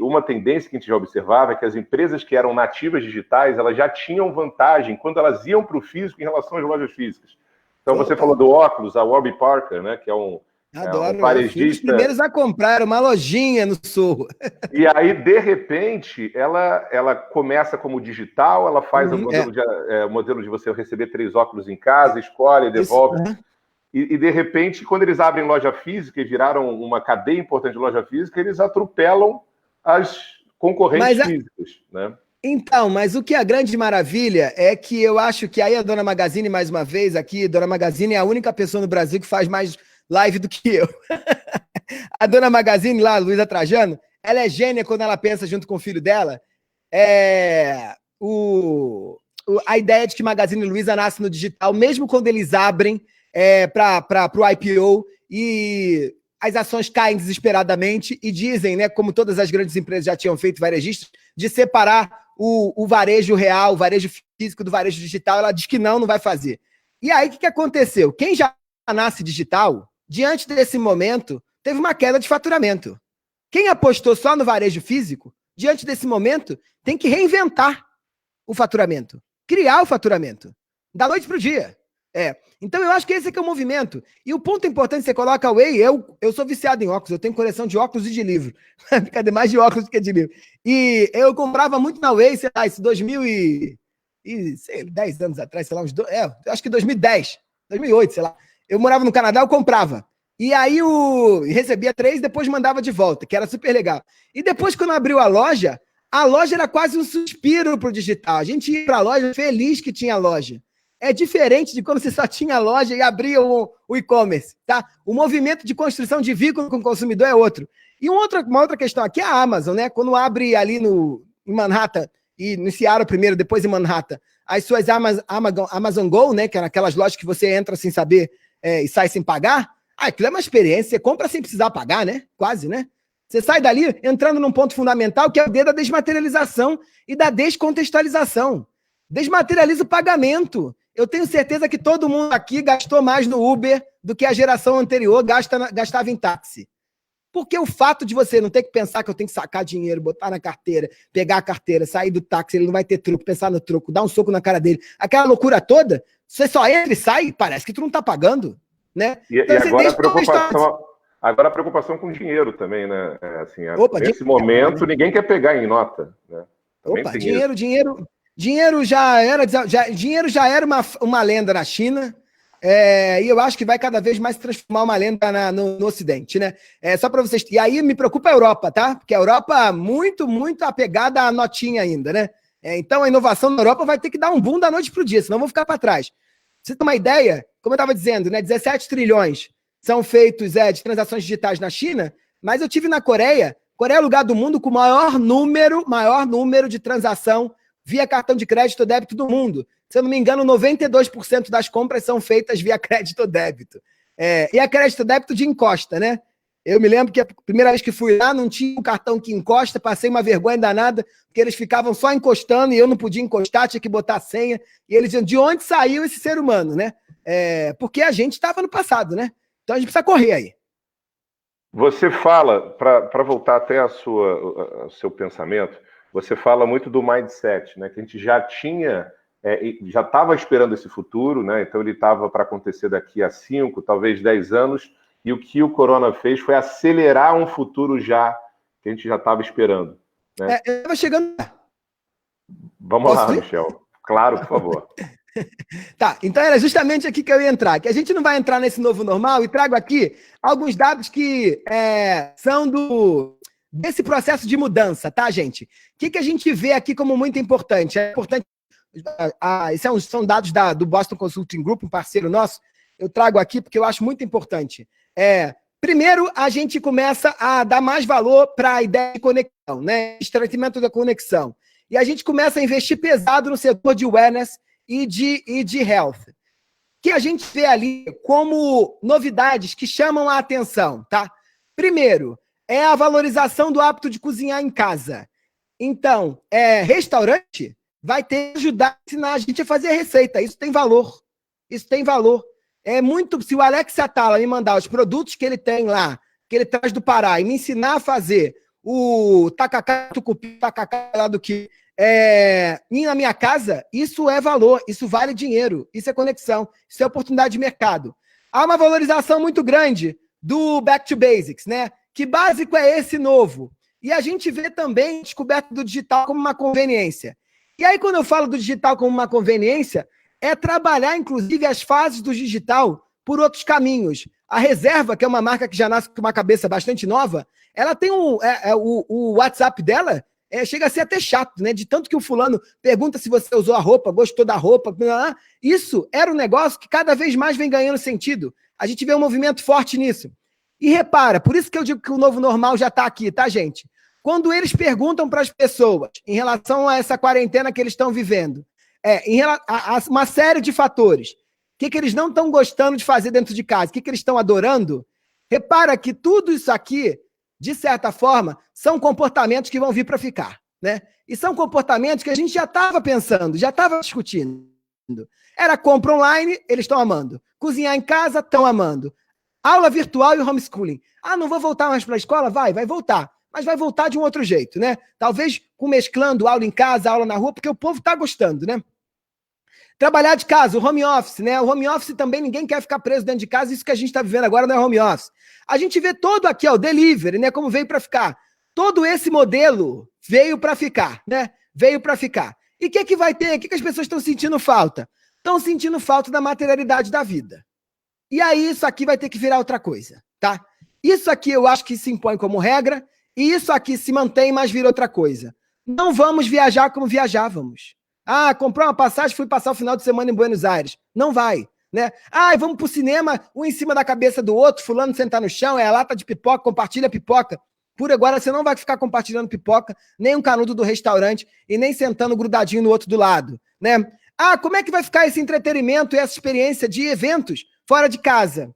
uma tendência que a gente já observava é que as empresas que eram nativas digitais, elas já tinham vantagem quando elas iam para o físico em relação às lojas físicas. Então, você falou do óculos, a Warby Parker, né, que é um varejista. Os primeiros a comprar uma lojinha no Sul. E aí, de repente, ela começa como digital, ela faz o modelo de você receber 3 óculos em casa, escolhe, devolve. Isso, E, de repente, quando eles abrem loja física e viraram uma cadeia importante de loja física, eles atropelam as concorrentes físicas, né? Então, mas o que é a grande maravilha é que eu acho que aí a Dona Magazine, mais uma vez, aqui, Dona Magazine é a única pessoa no Brasil que faz mais live do que eu. A Dona Magazine lá, Luísa Trajano, ela é gênia quando ela pensa junto com o filho dela. A ideia de que Magazine Luiza nasce no digital, mesmo quando eles abrem para o IPO e as ações caem desesperadamente e dizem, né, como todas as grandes empresas já tinham feito, varejistas, de separar o varejo real, o varejo físico do varejo digital. Ela diz que não vai fazer. E aí, o que aconteceu? Quem já nasce digital, diante desse momento, teve uma queda de faturamento. Quem apostou só no varejo físico, diante desse momento, tem que reinventar o faturamento, criar o faturamento, da noite para o dia. Então eu acho que esse aqui é o movimento. E o ponto importante, você coloca a Way, eu sou viciado em óculos, eu tenho coleção de óculos e de livro. Cadê mais de óculos do que de livro? E eu comprava muito na Way, sei lá, isso 10 anos atrás, sei lá, acho que 2010, 2008, sei lá. Eu morava no Canadá, eu comprava. E aí recebia 3, depois mandava de volta, que era super legal. E depois, quando abriu a loja era quase um suspiro pro digital. A gente ia pra loja feliz que tinha loja. É diferente de quando você só tinha loja e abria o e-commerce, tá? O movimento de construção de vínculo com o consumidor é outro. E uma outra questão aqui é a Amazon, né? Quando abre ali em Manhattan, e no Seattle primeiro, depois em Manhattan, as suas Amazon Go, né? Que eram aquelas lojas que você entra sem saber e sai sem pagar. Aquilo é uma experiência, você compra sem precisar pagar, né? Quase, né? Você sai dali entrando num ponto fundamental, que é o da desmaterialização e da descontextualização. Desmaterializa o pagamento. Eu tenho certeza que todo mundo aqui gastou mais no Uber do que a geração anterior gastava em táxi. Porque o fato de você não ter que pensar que eu tenho que sacar dinheiro, botar na carteira, pegar a carteira, sair do táxi, ele não vai ter truco, pensar no truco, dar um soco na cara dele, aquela loucura toda, você só entra e sai, parece que tu não tá pagando, né? Então, agora a preocupação com dinheiro também, né? Nesse momento, ninguém quer pegar em nota, né? Dinheiro já era uma lenda na China, e eu acho que vai cada vez mais se transformar uma lenda no Ocidente, né? Só para vocês. E aí me preocupa a Europa, tá? Porque a Europa muito, muito apegada à notinha ainda, né? Então a inovação na Europa vai ter que dar um boom da noite para o dia, senão vão ficar para trás. Você tem uma ideia? Como eu estava dizendo, né? 17 trilhões são feitos de transações digitais na China, mas eu tive na Coreia. Coreia é o lugar do mundo com o maior número de transação via cartão de crédito ou débito do mundo. Se eu não me engano, 92% das compras são feitas via crédito ou débito. E a crédito ou débito de encosta, né? Eu me lembro que a primeira vez que fui lá, não tinha um cartão que encosta, passei uma vergonha danada, porque eles ficavam só encostando e eu não podia encostar, tinha que botar a senha. E eles diziam, de onde saiu esse ser humano, né? Porque a gente estava no passado, né? Então a gente precisa correr aí. Você fala, para voltar até ao seu pensamento, você fala muito do mindset, né? Que a gente já tinha, já estava esperando esse futuro, né? Então ele estava para acontecer daqui a 5, talvez 10 anos, e o que o Corona fez foi acelerar um futuro já que a gente já estava esperando. Né? Eu estava chegando. Vamos lá, Michel. Claro, por favor. Tá, então era justamente aqui que eu ia entrar, que a gente não vai entrar nesse novo normal, e trago aqui alguns dados que são desse processo de mudança, tá, gente? O que a gente vê aqui como muito importante? É importante, esses são dados do Boston Consulting Group, um parceiro nosso, eu trago aqui porque eu acho muito importante. Primeiro, a gente começa a dar mais valor para a ideia de conexão, né? Estreitamento da conexão. E a gente começa a investir pesado no setor de wellness e de health, que a gente vê ali como novidades que chamam a atenção, tá? Primeiro, é a valorização do hábito de cozinhar em casa. Então, restaurante vai ter que ajudar a ensinar a gente a fazer a receita. Isso tem valor. Isso tem valor. Se o Alex Atala me mandar os produtos que ele tem lá, que ele traz do Pará, e me ensinar a fazer o tacacá, tucupi, tacacá lá do que na minha casa, isso é valor, isso vale dinheiro, isso é conexão, isso é oportunidade de mercado. Há uma valorização muito grande do Back to Basics, né? Que básico é esse novo? E a gente vê também a descoberta do digital como uma conveniência. E aí, quando eu falo do digital como uma conveniência, é trabalhar, inclusive, as fases do digital por outros caminhos. A Reserva, que é uma marca que já nasce com uma cabeça bastante nova, ela tem o WhatsApp dela, chega a ser até chato, né? De tanto que o fulano pergunta se você usou a roupa, gostou da roupa. Isso era um negócio que cada vez mais vem ganhando sentido. A gente vê um movimento forte nisso. E repara, por isso que eu digo que o novo normal já está aqui, tá, gente? Quando eles perguntam para as pessoas em relação a essa quarentena que eles estão vivendo, a uma série de fatores, o que eles não estão gostando de fazer dentro de casa, o que eles estão adorando, repara que tudo isso aqui, de certa forma, são comportamentos que vão vir para ficar, né? E são comportamentos que a gente já estava pensando, já estava discutindo. Era compra online, eles estão amando. Cozinhar em casa, estão amando. Aula virtual e homeschooling. Não vou voltar mais para a escola? Vai voltar. Mas vai voltar de um outro jeito, né? Talvez mesclando aula em casa, aula na rua, porque o povo está gostando, né? Trabalhar de casa, o home office, né? O home office também, ninguém quer ficar preso dentro de casa, isso que a gente está vivendo agora não é home office. A gente vê todo aqui, o delivery, né? Como veio para ficar. Todo esse modelo veio para ficar, né? Veio para ficar. E o que vai ter? O que as pessoas estão sentindo falta? Estão sentindo falta da materialidade da vida. E aí isso aqui vai ter que virar outra coisa, tá? Isso aqui eu acho que se impõe como regra, e isso aqui se mantém, mas vira outra coisa. Não vamos viajar como viajávamos. Comprou uma passagem, fui passar o final de semana em Buenos Aires. Não vai, né? Vamos pro cinema, um em cima da cabeça do outro, fulano sentar no chão, a lata de pipoca, compartilha a pipoca. Por agora, você não vai ficar compartilhando pipoca, nem um canudo do restaurante, e nem sentando grudadinho no outro do lado, né? Como é que vai ficar esse entretenimento e essa experiência de eventos fora de casa?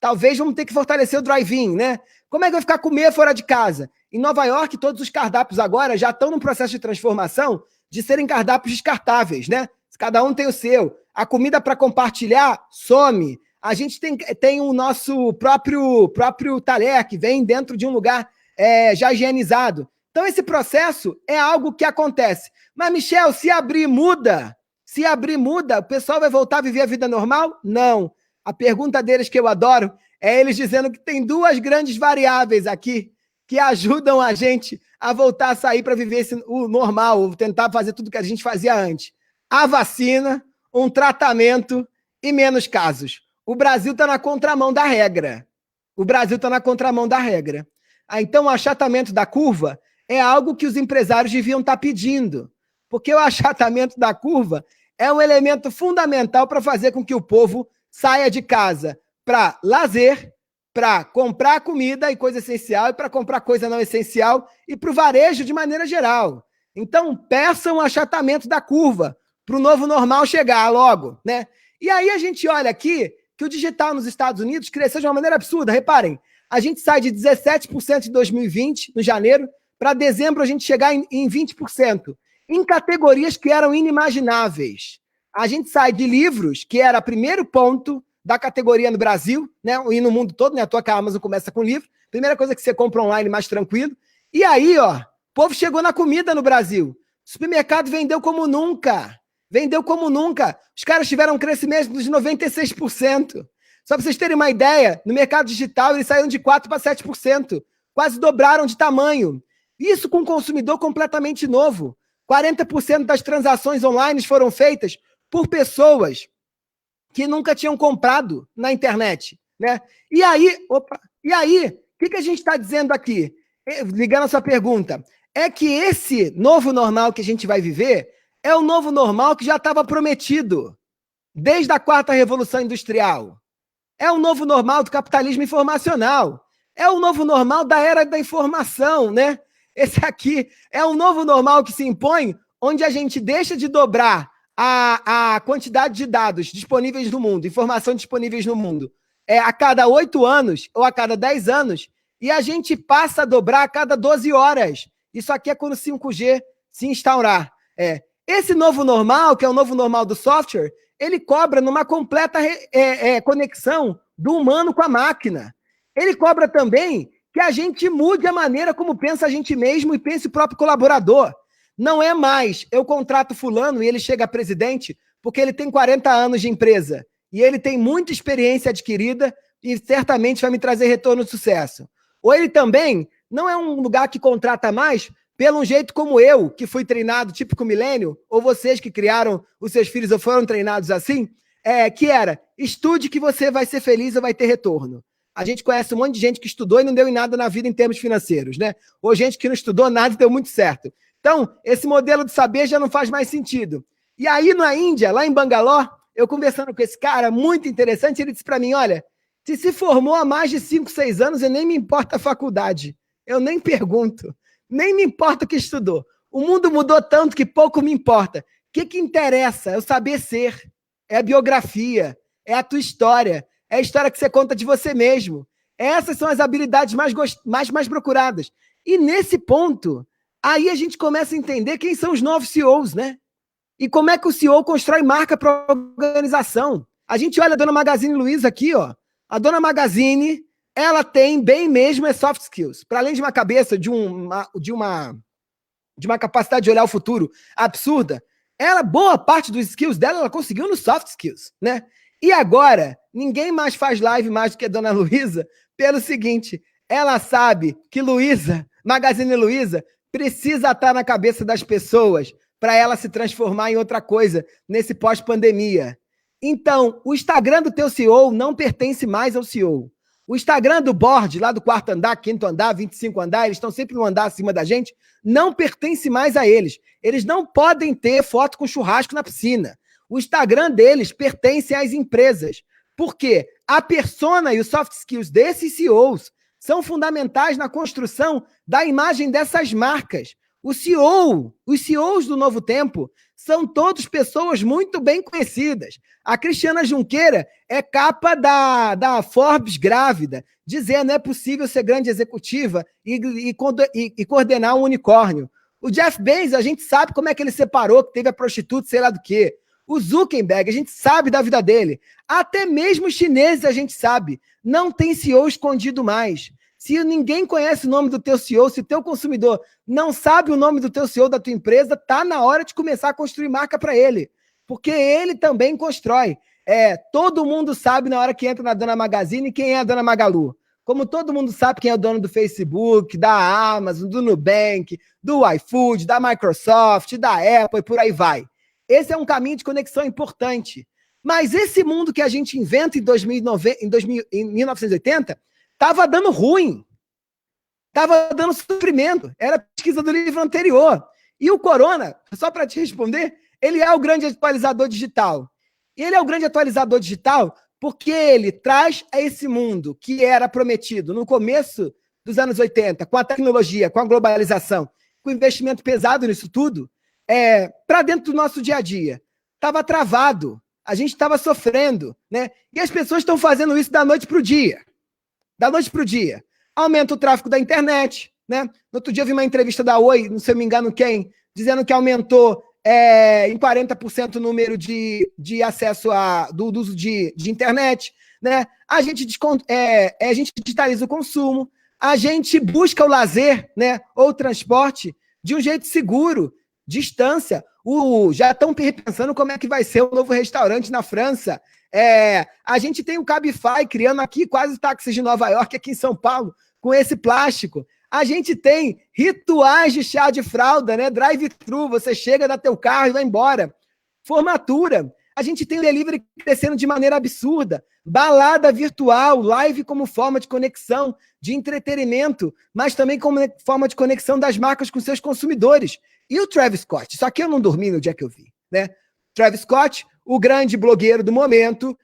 Talvez vamos ter que fortalecer o drive-in, né? Como é que vai ficar comer fora de casa? Em Nova York, todos os cardápios agora já estão num processo de transformação de serem cardápios descartáveis, né? Cada um tem o seu. A comida para compartilhar some. A gente tem o nosso próprio talher que vem dentro de um lugar já higienizado. Então, esse processo é algo que acontece. Mas, Michel, se abrir muda, o pessoal vai voltar a viver a vida normal? Não. A pergunta deles que eu adoro é eles dizendo que tem duas grandes variáveis aqui que ajudam a gente a voltar a sair para viver o normal, tentar fazer tudo que a gente fazia antes. A vacina, um tratamento e menos casos. O Brasil está na contramão da regra. Então, o achatamento da curva é algo que os empresários deviam estar pedindo, porque o achatamento da curva é um elemento fundamental para fazer com que o povo saia de casa para lazer, para comprar comida e coisa essencial, e para comprar coisa não essencial, e para o varejo de maneira geral. Então, peçam um achatamento da curva para o novo normal chegar logo, né? E aí a gente olha aqui que o digital nos Estados Unidos cresceu de uma maneira absurda. Reparem, A gente sai de 17% em 2020, no janeiro, para dezembro a gente chegar em 20%, em categorias que eram inimagináveis. A gente sai de livros, que era o primeiro ponto da categoria no Brasil, né, e no mundo todo, né, à toa que a Amazon começa com livro, primeira coisa que você compra online mais tranquilo. E aí, ó, o povo chegou na comida no Brasil. O supermercado vendeu como nunca. Vendeu como nunca. Os caras tiveram um crescimento de 96%. Só para vocês terem uma ideia, no mercado digital eles saíram de 4% para 7%. Quase dobraram de tamanho. Isso com um consumidor completamente novo. 40% das transações online foram feitas por pessoas que nunca tinham comprado na internet, né? E aí, o que a gente está dizendo aqui? Ligando a sua pergunta, é que esse novo normal que a gente vai viver é o novo normal que já estava prometido desde a 4ª Revolução Industrial. É o novo normal do capitalismo informacional. É o novo normal da era da informação, né? Esse aqui é o novo normal que se impõe, onde a gente deixa de dobrar a quantidade de dados disponíveis no mundo, informação disponíveis no mundo, a cada 8 anos ou a cada 10 anos, e a gente passa a dobrar a cada 12 horas. Isso aqui é quando o 5G se instaurar. Esse novo normal, que é o novo normal do software, ele cobra numa completa conexão do humano com a máquina. Ele cobra também que a gente mude a maneira como pensa a gente mesmo e pense o próprio colaborador. Não é mais, eu contrato fulano e ele chega a presidente porque ele tem 40 anos de empresa e ele tem muita experiência adquirida e certamente vai me trazer retorno de sucesso. Ou ele também não é um lugar que contrata mais pelo jeito como eu, que fui treinado típico milênio, ou vocês que criaram os seus filhos ou foram treinados assim, que era, estude que você vai ser feliz ou vai ter retorno. A gente conhece um monte de gente que estudou e não deu em nada na vida em termos financeiros, né? Ou gente que não estudou nada e deu muito certo. Então, esse modelo de saber já não faz mais sentido. E aí, na Índia, lá em Bangalore, eu conversando com esse cara, muito interessante, ele disse para mim, olha, se formou há mais de 5, 6 anos e nem me importa a faculdade. Eu nem pergunto. Nem me importa o que estudou. O mundo mudou tanto que pouco me importa. O que interessa? É o saber ser. É a biografia. É a tua história. É a história que você conta de você mesmo. Essas são as habilidades mais procuradas. E nesse ponto, aí a gente começa a entender quem são os novos CEOs, né? E como é que o CEO constrói marca para a organização. A gente olha a Dona Magazine Luiza aqui, ó. A Dona Magazine, ela tem bem mesmo soft skills. Para além de uma cabeça, de uma capacidade de olhar o futuro absurda, boa parte dos skills dela, ela conseguiu nos soft skills, né? E agora, ninguém mais faz live mais do que a Dona Luiza, pelo seguinte, ela sabe que Magazine Luiza, precisa estar na cabeça das pessoas para ela se transformar em outra coisa nesse pós-pandemia. Então, o Instagram do teu CEO não pertence mais ao CEO. O Instagram do board, lá do 4º andar, 5º andar, 25 andar, eles estão sempre no andar acima da gente, não pertence mais a eles. Eles não podem ter foto com churrasco na piscina. O Instagram deles pertence às empresas. Por quê? A persona e os soft skills desses CEOs são fundamentais na construção da imagem dessas marcas. Os CEOs do novo tempo são todos pessoas muito bem conhecidas. A Cristiana Junqueira é capa da Forbes grávida, dizendo é possível ser grande executiva e coordenar um unicórnio. O Jeff Bezos, a gente sabe como é que ele separou, que teve a prostituta, sei lá do quê. O Zuckerberg, a gente sabe da vida dele. Até mesmo os chineses a gente sabe. Não tem CEO escondido mais. Se ninguém conhece o nome do teu CEO, se o teu consumidor não sabe o nome do teu CEO da tua empresa, tá na hora de começar a construir marca para ele. Porque ele também constrói. Todo mundo sabe na hora que entra na Dona Magazine quem é a Dona Magalu. Como todo mundo sabe quem é o dono do Facebook, da Amazon, do Nubank, do iFood, da Microsoft, da Apple e por aí vai. Esse é um caminho de conexão importante. Mas esse mundo que a gente inventa em 1980 estava dando ruim. Estava dando sofrimento. Era a pesquisa do livro anterior. E o Corona, só para te responder, ele é o grande atualizador digital. E ele é o grande atualizador digital porque ele traz a esse mundo que era prometido no começo dos anos 80, com a tecnologia, com a globalização, com o investimento pesado nisso tudo, para dentro do nosso dia a dia. Estava travado, a gente estava sofrendo, né? E as pessoas estão fazendo isso da noite para o dia. Da noite para o dia. Aumenta o tráfego da internet, né? No outro dia eu vi uma entrevista da Oi, não sei se eu me engano quem, dizendo que aumentou em 40% o número de acesso do uso de internet, né? A gente digitaliza o consumo, a gente busca o lazer, né? Ou o transporte de um jeito seguro, distância. Já estão repensando como é que vai ser o novo restaurante na França. A gente tem o Cabify criando aqui quase táxis de Nova York, aqui em São Paulo, com esse plástico. A gente tem rituais de chá de fralda, né? Drive-thru, você chega, dá teu carro e vai embora. Formatura. A gente tem o delivery crescendo de maneira absurda. Balada virtual, live como forma de conexão, de entretenimento, mas também como forma de conexão das marcas com seus consumidores. E o Travis Scott? Só que eu não dormi no dia que eu vi, né? Travis Scott, o grande blogueiro do momento,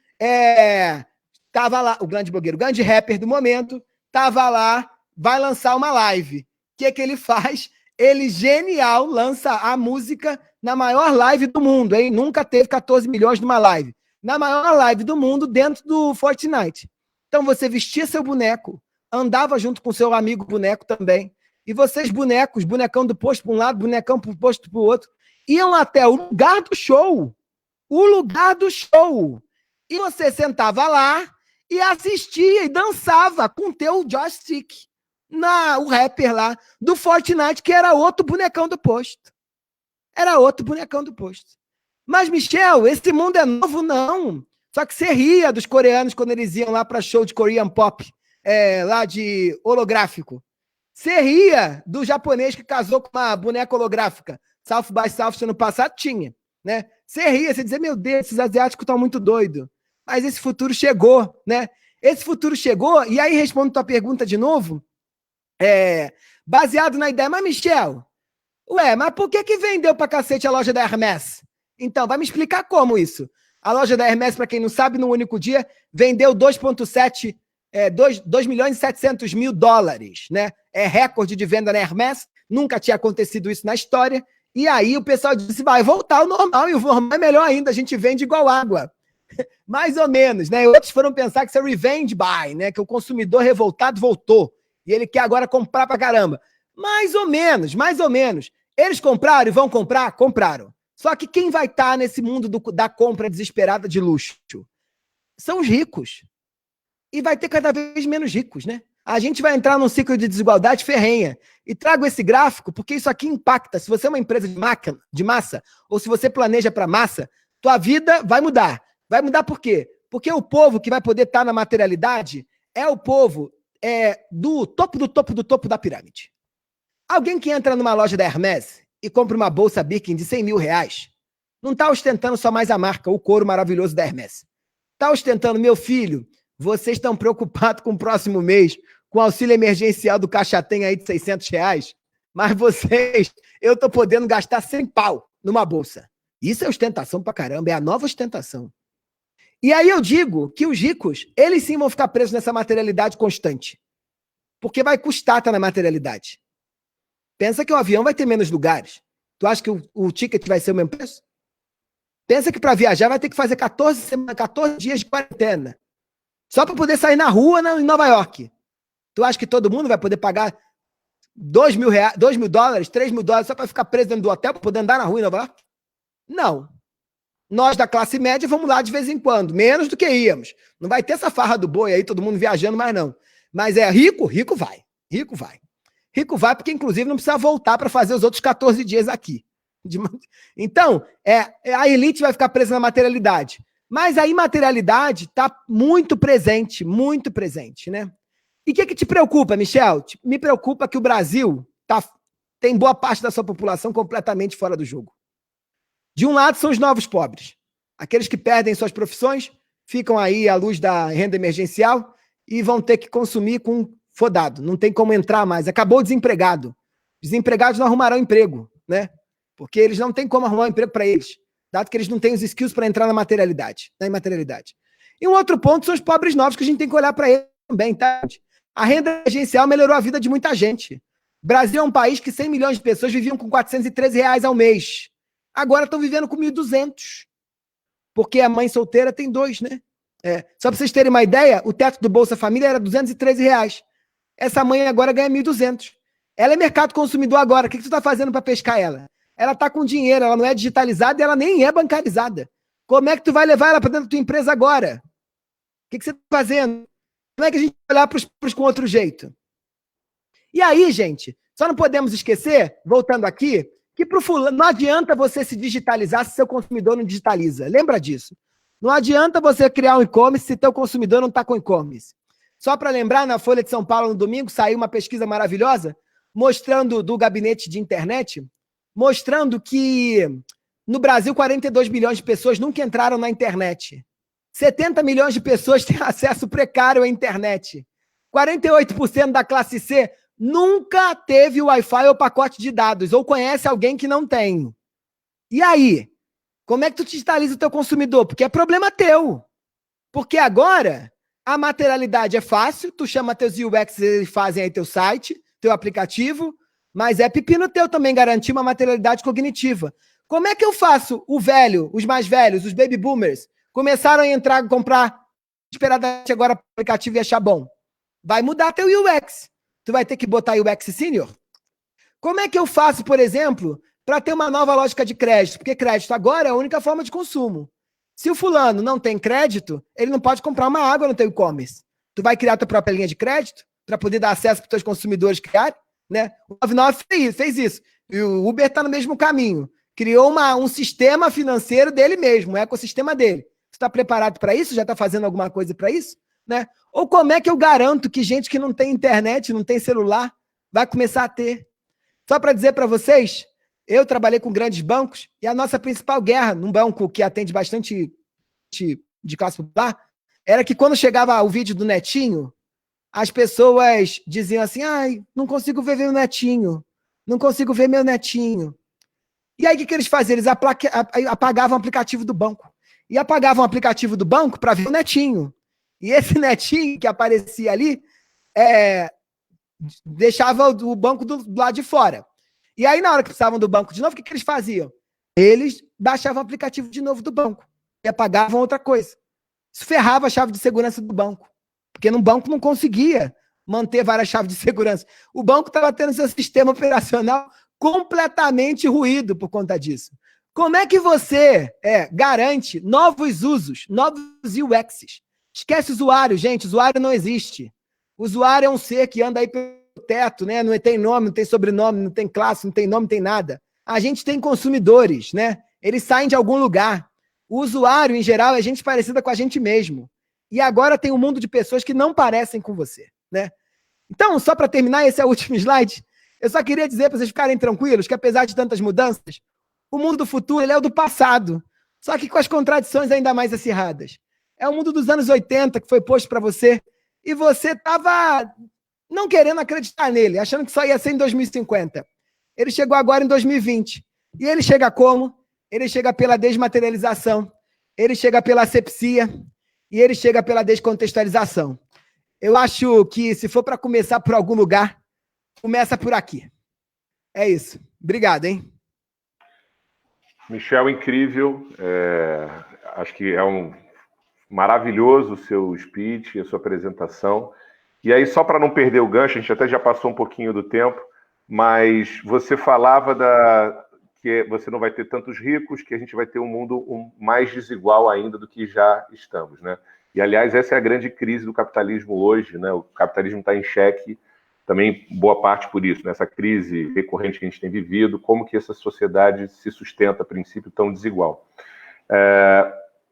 tava lá, o grande rapper do momento, tava lá, vai lançar uma live. O que ele faz? Ele, genial, lança a música na maior live do mundo, hein? Nunca teve 14 milhões numa live. Na maior live do mundo, dentro do Fortnite. Então, você vestia seu boneco, andava junto com seu amigo boneco também, e vocês bonecos, bonecão do posto para um lado, bonecão do posto para o outro, iam até o lugar do show. O lugar do show. E você sentava lá e assistia e dançava com teu joystick. O rapper lá do Fortnite, que era outro bonecão do posto. Era outro bonecão do posto. Mas, Michel, esse mundo é novo, não. Só que você ria dos coreanos quando eles iam lá para show de Korean Pop, lá de holográfico. Você ria do japonês que casou com uma boneca holográfica. South by South, ano passado, tinha. Né? Você ria, você dizia, meu Deus, esses asiáticos estão muito doidos. Mas esse futuro chegou, né? Esse futuro chegou, e aí respondo tua pergunta de novo, baseado na ideia, mas Michel, mas por que vendeu pra cacete a loja da Hermès? Então, vai me explicar como isso. A loja da Hermès, para quem não sabe, no único dia, vendeu 2 milhões e 700 mil dólares, né? É recorde de venda na Hermès, nunca tinha acontecido isso na história, e aí o pessoal disse, vai voltar ao normal, e o normal é melhor ainda, a gente vende igual água. Mais ou menos, né? Outros foram pensar que isso é revenge buy, né? Que o consumidor revoltado voltou, e ele quer agora comprar pra caramba. Mais ou menos, mais ou menos. Eles compraram e vão comprar? Compraram. Só que quem vai estar nesse mundo da compra desesperada de luxo? São os ricos. E vai ter cada vez menos ricos, né? A gente vai entrar num ciclo de desigualdade ferrenha. E trago esse gráfico porque isso aqui impacta. Se você é uma empresa de massa, ou se você planeja para massa, tua vida vai mudar. Vai mudar por quê? Porque o povo que vai poder estar na materialidade é o povo do topo do topo do topo da pirâmide. Alguém que entra numa loja da Hermès e compra uma bolsa Birkin de 100 mil reais, não está ostentando só mais a marca, o couro maravilhoso da Hermès. Está ostentando, meu filho, vocês estão preocupados com o próximo mês, com o auxílio emergencial do Caixa Tem aí de 600 reais, mas eu estou podendo gastar 100 pau numa bolsa. Isso é ostentação pra caramba, é a nova ostentação. E aí eu digo que os ricos, eles sim vão ficar presos nessa materialidade constante. Porque vai custar estar na materialidade. Pensa que o avião vai ter menos lugares. Tu acha que o ticket vai ser o mesmo preço? Pensa que para viajar vai ter que fazer 14 dias de quarentena. Só para poder sair na rua em Nova York. Tu acha que todo mundo vai poder pagar 2 mil dólares, 3 mil dólares só para ficar preso dentro do hotel, para poder andar na rua em Nova York? Não. Nós da classe média vamos lá de vez em quando, menos do que íamos. Não vai ter essa farra do boi aí, todo mundo viajando mais não. Mas rico vai. Rico vai. Rico vai porque, inclusive, não precisa voltar para fazer os outros 14 dias aqui. Então, a elite vai ficar presa na materialidade. Mas a imaterialidade está muito presente, né? E o que te preocupa, Michel? Me preocupa que o Brasil tem boa parte da sua população completamente fora do jogo. De um lado são os novos pobres. Aqueles que perdem suas profissões, ficam aí à luz da renda emergencial e vão ter que consumir com fodado. Não tem como entrar mais. Acabou o desempregado. Desempregados não arrumarão emprego, né? Porque eles não têm como arrumar um emprego para eles, dado que eles não têm os skills para entrar na imaterialidade. E um outro ponto são os pobres novos, que a gente tem que olhar para eles também, tá? A renda emergencial melhorou a vida de muita gente. O Brasil é um país que 100 milhões de pessoas viviam com R$413 ao mês. Agora estão vivendo com 1.200. Porque a mãe solteira tem 2, né? Só para vocês terem uma ideia, o teto do Bolsa Família era R$213. Essa mãe agora ganha 1.200. Ela é mercado consumidor agora. O que tu está fazendo para pescar ela? Ela está com dinheiro, ela não é digitalizada e ela nem é bancarizada. Como é que tu vai levar ela para dentro da tua empresa agora? O que você está fazendo? Como é que a gente vai olhar para os com outro jeito? E aí, gente, só não podemos esquecer, voltando aqui, que pro fulano, não adianta você se digitalizar se seu consumidor não digitaliza. Lembra disso? Não adianta você criar um e-commerce se teu consumidor não está com e-commerce. Só para lembrar, na Folha de São Paulo, no domingo, saiu uma pesquisa maravilhosa mostrando, do gabinete de internet, mostrando que no Brasil 42 milhões de pessoas nunca entraram na internet. 70 milhões de pessoas têm acesso precário à internet. 48% da classe C nunca teve Wi-Fi ou pacote de dados, ou conhece alguém que não tem. E aí? Como é que tu digitaliza o teu consumidor? Porque é problema teu. Porque agora a materialidade é fácil, tu chama teus UX, eles fazem aí teu site, teu aplicativo, mas é pepino teu também garantir uma materialidade cognitiva. Como é que eu faço o velho, os mais velhos, os baby boomers, começaram a entrar, comprar esperadamente agora o aplicativo e achar bom? Vai mudar teu UX. Tu vai ter que botar UX Senior? Como é que eu faço, por exemplo, para ter uma nova lógica de crédito? Porque crédito agora é a única forma de consumo. Se o fulano não tem crédito, ele não pode comprar uma água no teu e-commerce. Tu vai criar tua própria linha de crédito para poder dar acesso para os teus consumidores criarem, né? O 99 fez isso. E o Uber está no mesmo caminho. Criou um sistema financeiro dele mesmo, um ecossistema dele. Você está preparado para isso? Já está fazendo alguma coisa para isso? Né? Ou como é que eu garanto que gente que não tem internet, não tem celular, vai começar a ter? Só para dizer para vocês, eu trabalhei com grandes bancos e a nossa principal guerra, num banco que atende bastante de classe popular, era que quando chegava o vídeo do Netinho, as pessoas diziam assim, ai, não consigo ver meu netinho, não consigo ver meu netinho. E aí o que eles faziam? Eles apagavam o aplicativo do banco. E apagavam o aplicativo do banco para ver o netinho. E esse netinho que aparecia ali deixava o banco do lado de fora. E aí, na hora que precisavam do banco de novo, o que eles faziam? Eles baixavam o aplicativo de novo do banco e apagavam outra coisa. Isso ferrava a chave de segurança do banco. Porque no banco não conseguia manter várias chaves de segurança. O banco estava tendo seu sistema operacional completamente ruído por conta disso. Como é que você garante novos usos, novos UXs? Esquece usuário, gente. Usuário não existe. O usuário é um ser que anda aí pelo teto, né? Não tem nome, não tem sobrenome, não tem classe, não tem nome, não tem nada. A gente tem consumidores, né? Eles saem de algum lugar. O usuário, em geral, é gente parecida com a gente mesmo. E agora tem um mundo de pessoas que não parecem com você, né? Então, só para terminar, esse é o último slide. Eu só queria dizer para vocês ficarem tranquilos que, apesar de tantas mudanças, o mundo do futuro ele é o do passado, só que com as contradições ainda mais acirradas. É o mundo dos anos 80 que foi posto para você e você estava não querendo acreditar nele, achando que só ia ser em 2050. Ele chegou agora em 2020. E ele chega como? Ele chega pela desmaterialização, ele chega pela asepsia e ele chega pela descontextualização. Eu acho que, se for para começar por algum lugar, começa por aqui. É isso. Obrigado, hein? Michel, incrível. Acho que é maravilhoso o seu speech, a sua apresentação. E aí, só para não perder o gancho, a gente até já passou um pouquinho do tempo, mas você falava que você não vai ter tantos ricos, que a gente vai ter um mundo mais desigual ainda do que já estamos, né? E, aliás, essa é a grande crise do capitalismo hoje, né? O capitalismo está em xeque, também boa parte por isso, nessa crise recorrente que a gente tem vivido, como que essa sociedade se sustenta a princípio tão desigual.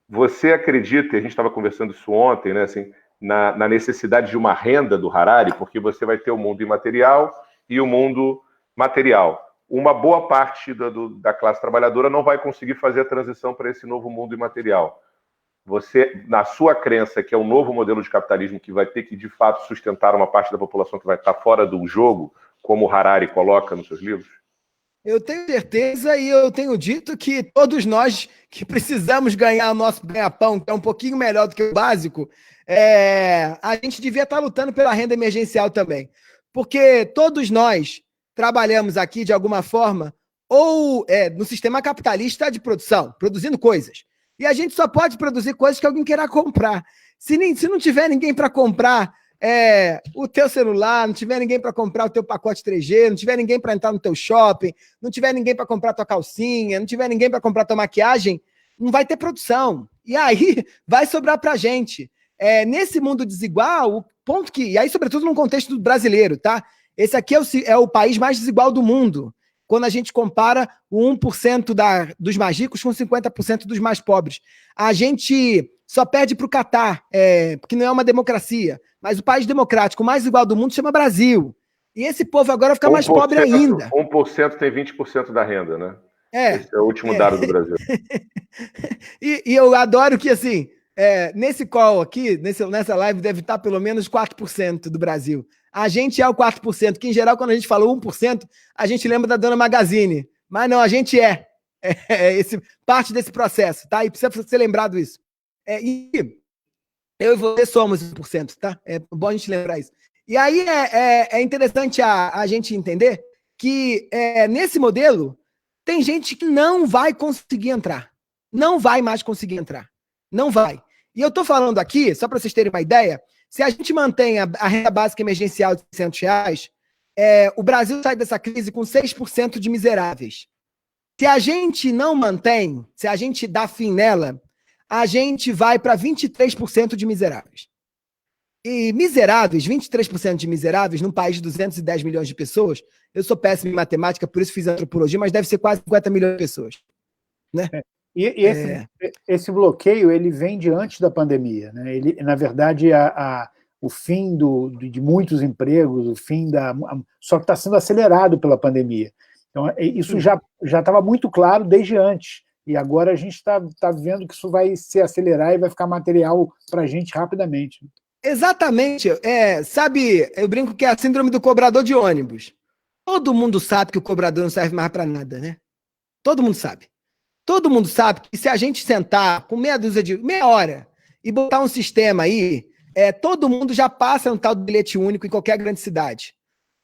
Você acredita, e a gente estava conversando isso ontem, né, assim, na necessidade de uma renda do Harari, porque você vai ter o mundo imaterial e o mundo material. Uma boa parte da classe trabalhadora não vai conseguir fazer a transição para esse novo mundo imaterial. Você, na sua crença, que é um novo modelo de capitalismo que vai ter que, de fato, sustentar uma parte da população que vai estar fora do jogo, como o Harari coloca nos seus livros? Eu tenho certeza e eu tenho dito que todos nós que precisamos ganhar o nosso ganha-pão, que é um pouquinho melhor do que o básico, a gente devia estar lutando pela renda emergencial também. Porque todos nós trabalhamos aqui, de alguma forma, ou no sistema capitalista de produção, produzindo coisas. E a gente só pode produzir coisas que alguém queira comprar. Se não tiver ninguém para comprar o teu celular, não tiver ninguém para comprar o teu pacote 3G, não tiver ninguém para entrar no teu shopping, não tiver ninguém para comprar tua calcinha, não tiver ninguém para comprar tua maquiagem, não vai ter produção. E aí vai sobrar para a gente. Nesse mundo desigual, o ponto que... E aí, sobretudo, num contexto brasileiro, tá? Esse aqui é o país mais desigual do mundo, quando a gente compara o 1% dos mais ricos com 50% dos mais pobres. A gente só perde para o Catar, porque não é uma democracia. Mas o país democrático mais igual do mundo chama Brasil. E esse povo agora fica mais pobre ainda. 1% tem 20% da renda, né? Esse é o último dado do Brasil. E eu adoro que, assim, nesse call aqui, nessa live, deve estar pelo menos 4% do Brasil. A gente é o 4%, que em geral, quando a gente fala 1%, a gente lembra da Dona Magazine. Mas não, a gente parte desse processo, tá? E precisa ser lembrado isso. E eu e você somos 1%, tá? É bom a gente lembrar isso. E aí é interessante a gente entender que nesse modelo tem gente que não vai conseguir entrar. Não vai mais conseguir entrar. Não vai. E eu estou falando aqui, só para vocês terem uma ideia, se a gente mantém a renda básica emergencial de R$600, o Brasil sai dessa crise com 6% de miseráveis. Se a gente não mantém, se a gente dá fim nela, a gente vai para 23% de miseráveis. E miseráveis, 23% de miseráveis, num país de 210 milhões de pessoas, eu sou péssimo em matemática, por isso fiz antropologia, mas deve ser quase 50 milhões de pessoas. Né? Esse bloqueio, ele vem de antes da pandemia. Né? Ele, na verdade, o fim de muitos empregos, o fim só que está sendo acelerado pela pandemia. Então, isso já estava muito claro desde antes. E agora a gente está vendo que isso vai se acelerar e vai ficar material para a gente rapidamente. Exatamente. Sabe, eu brinco que é a síndrome do cobrador de ônibus. Todo mundo sabe que o cobrador não serve mais para nada, né? Todo mundo sabe. Todo mundo sabe que se a gente sentar com meia hora e botar um sistema aí, todo mundo já passa no tal do bilhete único em qualquer grande cidade.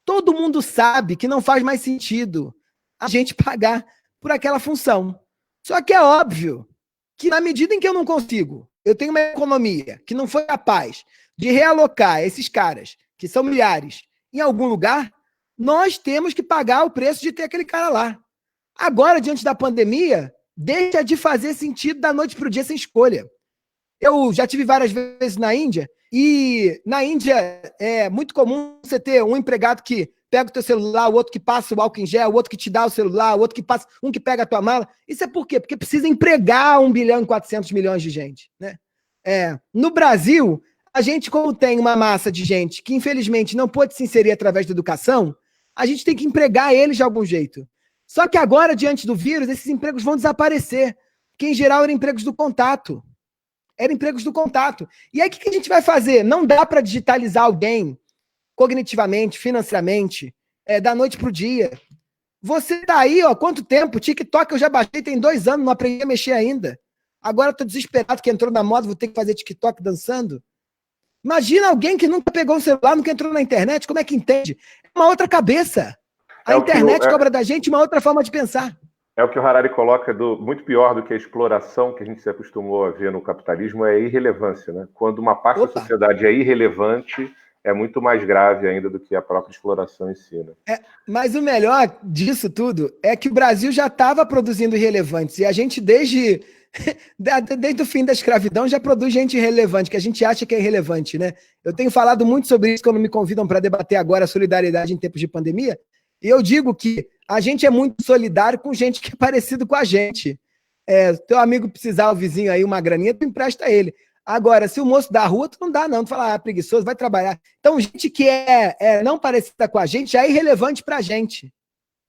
Todo mundo sabe que não faz mais sentido a gente pagar por aquela função. Só que é óbvio que na medida em que eu não consigo, eu tenho uma economia que não foi capaz de realocar esses caras, que são milhares, em algum lugar, nós temos que pagar o preço de ter aquele cara lá. Agora, diante da pandemia, deixa de fazer sentido da noite para o dia sem escolha. Eu já tive várias vezes na Índia, e na Índia é muito comum você ter um empregado que pega o teu celular, o outro que passa o álcool em gel, o outro que te dá o celular, o outro que passa, um que pega a tua mala. Isso é por quê? Porque precisa empregar 1 bilhão e 400 milhões de gente. Né? No Brasil, a gente, como tem uma massa de gente que, infelizmente, não pôde se inserir através da educação, a gente tem que empregar eles de algum jeito. Só que agora, diante do vírus, esses empregos vão desaparecer, porque, em geral, eram empregos do contato. Eram empregos do contato. E aí, o que a gente vai fazer? Não dá para digitalizar alguém cognitivamente, financeiramente, da noite para o dia. Você tá aí, ó, quanto tempo? TikTok eu já baixei, tem 2 anos, não aprendi a mexer ainda. Agora eu tô desesperado que entrou na moda, vou ter que fazer TikTok dançando. Imagina alguém que nunca pegou um celular, nunca entrou na internet, como é que entende? É uma outra cabeça. A internet cobra da gente uma outra forma de pensar. É o que o Harari coloca, muito pior do que a exploração que a gente se acostumou a ver no capitalismo, é a irrelevância. Né? Quando uma parte da sociedade é irrelevante, é muito mais grave ainda do que a própria exploração em si. Né? Mas o melhor disso tudo é que o Brasil já estava produzindo irrelevantes, e a gente, desde o fim da escravidão, já produz gente irrelevante, que a gente acha que é irrelevante. Né? Eu tenho falado muito sobre isso quando me convidam para debater agora a solidariedade em tempos de pandemia, e eu digo que a gente é muito solidário com gente que é parecido com a gente. Teu amigo precisar, o vizinho aí, uma graninha, tu empresta ele. Agora, se o moço da rua, tu não dá não, tu fala, preguiçoso, vai trabalhar. Então, gente que é não parecida com a gente já é irrelevante pra gente.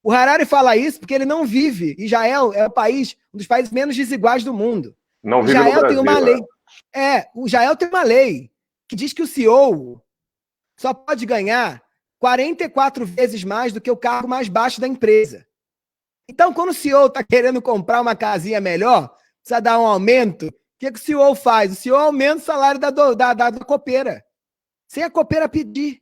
O Harari fala isso porque ele não vive. Israel é um dos países menos desiguais do mundo. Não vive no Brasil, tem uma lei. O Israel tem uma lei que diz que o CEO só pode ganhar 44 vezes mais do que o cargo mais baixo da empresa. Então, quando o CEO está querendo comprar uma casinha melhor, precisa dar um aumento, o que o CEO faz? O CEO aumenta o salário da copeira, sem a copeira pedir.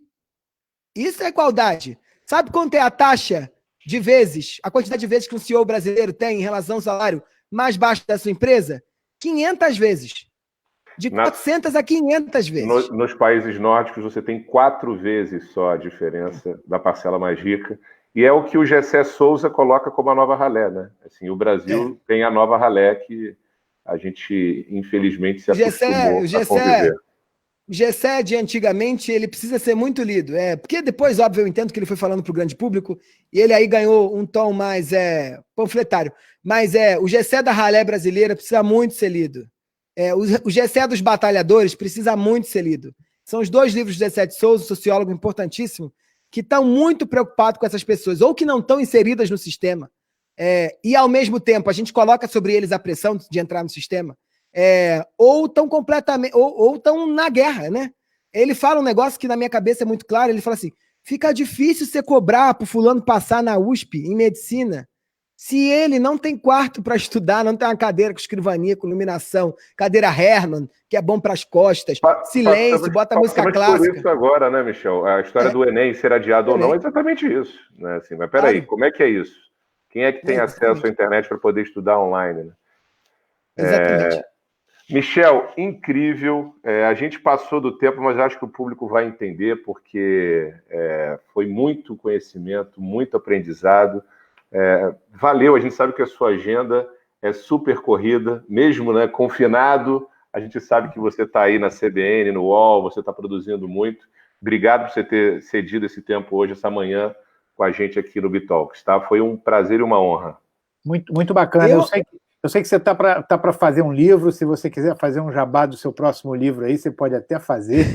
Isso é igualdade. Sabe quanto é a taxa de vezes, a quantidade de vezes que um CEO brasileiro tem em relação ao salário mais baixo da sua empresa? 500 vezes. De 400 a 500 vezes. Nos países nórdicos, você tem 4 vezes só a diferença da parcela mais rica. E é o que o Gessé Souza coloca como a nova ralé, né? Assim, o Brasil tem a nova ralé que a gente, infelizmente, se acostumou a conviver. O Gessé de antigamente, ele precisa ser muito lido. Porque depois, óbvio, eu entendo que ele foi falando para o grande público e ele aí ganhou um tom mais panfletário. Mas o Gessé da ralé brasileira precisa muito ser lido. O Gessé dos batalhadores precisa muito ser lido. São os 2 livros de Gessé de Souza, sociólogo importantíssimo, que estão muito preocupados com essas pessoas, ou que não estão inseridas no sistema, e ao mesmo tempo a gente coloca sobre eles a pressão de entrar no sistema, ou estão completamente, ou estão na guerra, né? Ele fala um negócio que na minha cabeça é muito claro, ele fala assim, fica difícil você cobrar para o fulano passar na USP em medicina, se ele não tem quarto para estudar, não tem uma cadeira com escrivania, com iluminação, cadeira Herman, que é bom para as costas, silêncio, bota música clássica. Por isso agora, né, Michel? A história do Enem ser adiado ou não é exatamente isso. Né? Assim, mas peraí, como é que é isso? Quem é que tem acesso à internet para poder estudar online? Né? Exatamente. Michel, incrível. A gente passou do tempo, mas acho que o público vai entender, porque foi muito conhecimento, muito aprendizado. Valeu, a gente sabe que a sua agenda é super corrida, mesmo, né, confinado, a gente sabe que você está aí na CBN, no UOL, você está produzindo muito. Obrigado por você ter cedido esse tempo hoje, essa manhã, com a gente aqui no Bitalks, tá? Foi um prazer e uma honra. Muito, muito bacana. Eu sei que você está para fazer um livro, se você quiser fazer um jabá do seu próximo livro aí, você pode até fazer,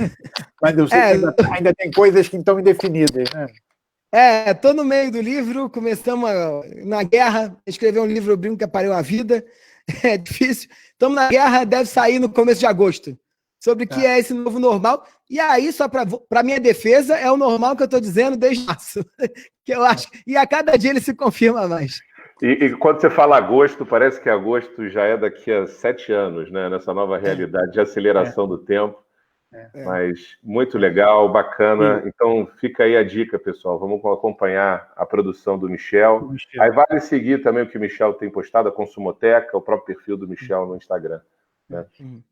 mas eu sei que ainda tem coisas que estão indefinidas, né? Tô no meio do livro, começamos na guerra, escrever um livro, eu brinco que pariu a vida, é difícil. Estamos na guerra, deve sair no começo de agosto, sobre o que é esse novo normal. E aí, só para minha defesa, é o normal que eu estou dizendo desde março, que eu acho, e a cada dia ele se confirma mais. E quando você fala agosto, parece que agosto já é daqui a 7 anos, né? Nessa nova realidade de aceleração do tempo. Mas muito legal, bacana. Então fica aí a dica, pessoal. Vamos acompanhar a produção do Michel. Aí vale seguir também o que o Michel tem postado, a Consumoteca, o próprio perfil do Michel no Instagram. Né?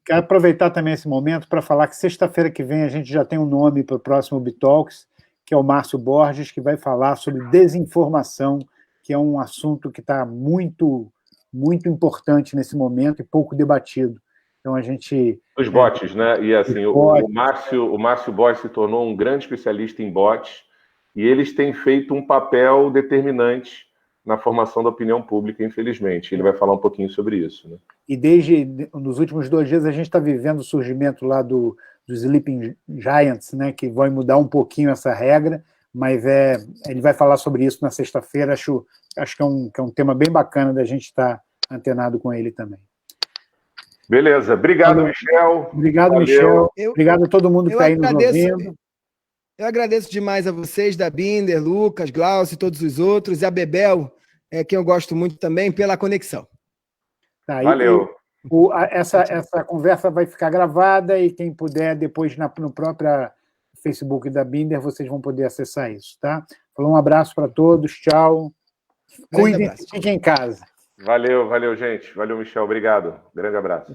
Quero aproveitar também esse momento para falar que sexta-feira que vem a gente já tem um nome para o próximo Bitalks, que é o Márcio Borges, que vai falar sobre desinformação, que é um assunto que está muito, muito importante nesse momento e pouco debatido. Então a gente... Os bots, né? E assim, o Márcio Borges se tornou um grande especialista em bots e eles têm feito um papel determinante na formação da opinião pública, infelizmente. Ele vai falar um pouquinho sobre isso, né? E nos últimos 2 dias a gente está vivendo o surgimento lá dos Sleeping Giants, né? Que vai mudar um pouquinho essa regra, mas ele vai falar sobre isso na sexta-feira. Acho que é um tema bem bacana da gente estar antenado com ele também. Beleza. Obrigado, Michel. Obrigado, valeu. Michel. Obrigado a todo mundo que está aí nos ouvindo. Eu agradeço demais a vocês, da Binder, Lucas, Glaucio e todos os outros, e a Bebel, quem eu gosto muito também, pela conexão. Tá, valeu. Essa conversa vai ficar gravada e quem puder, depois no próprio Facebook da Binder, vocês vão poder acessar isso, tá? Falou, um abraço para todos, tchau. Cuidem, fiquem em casa. Valeu, gente. Valeu, Michel. Obrigado. Grande abraço.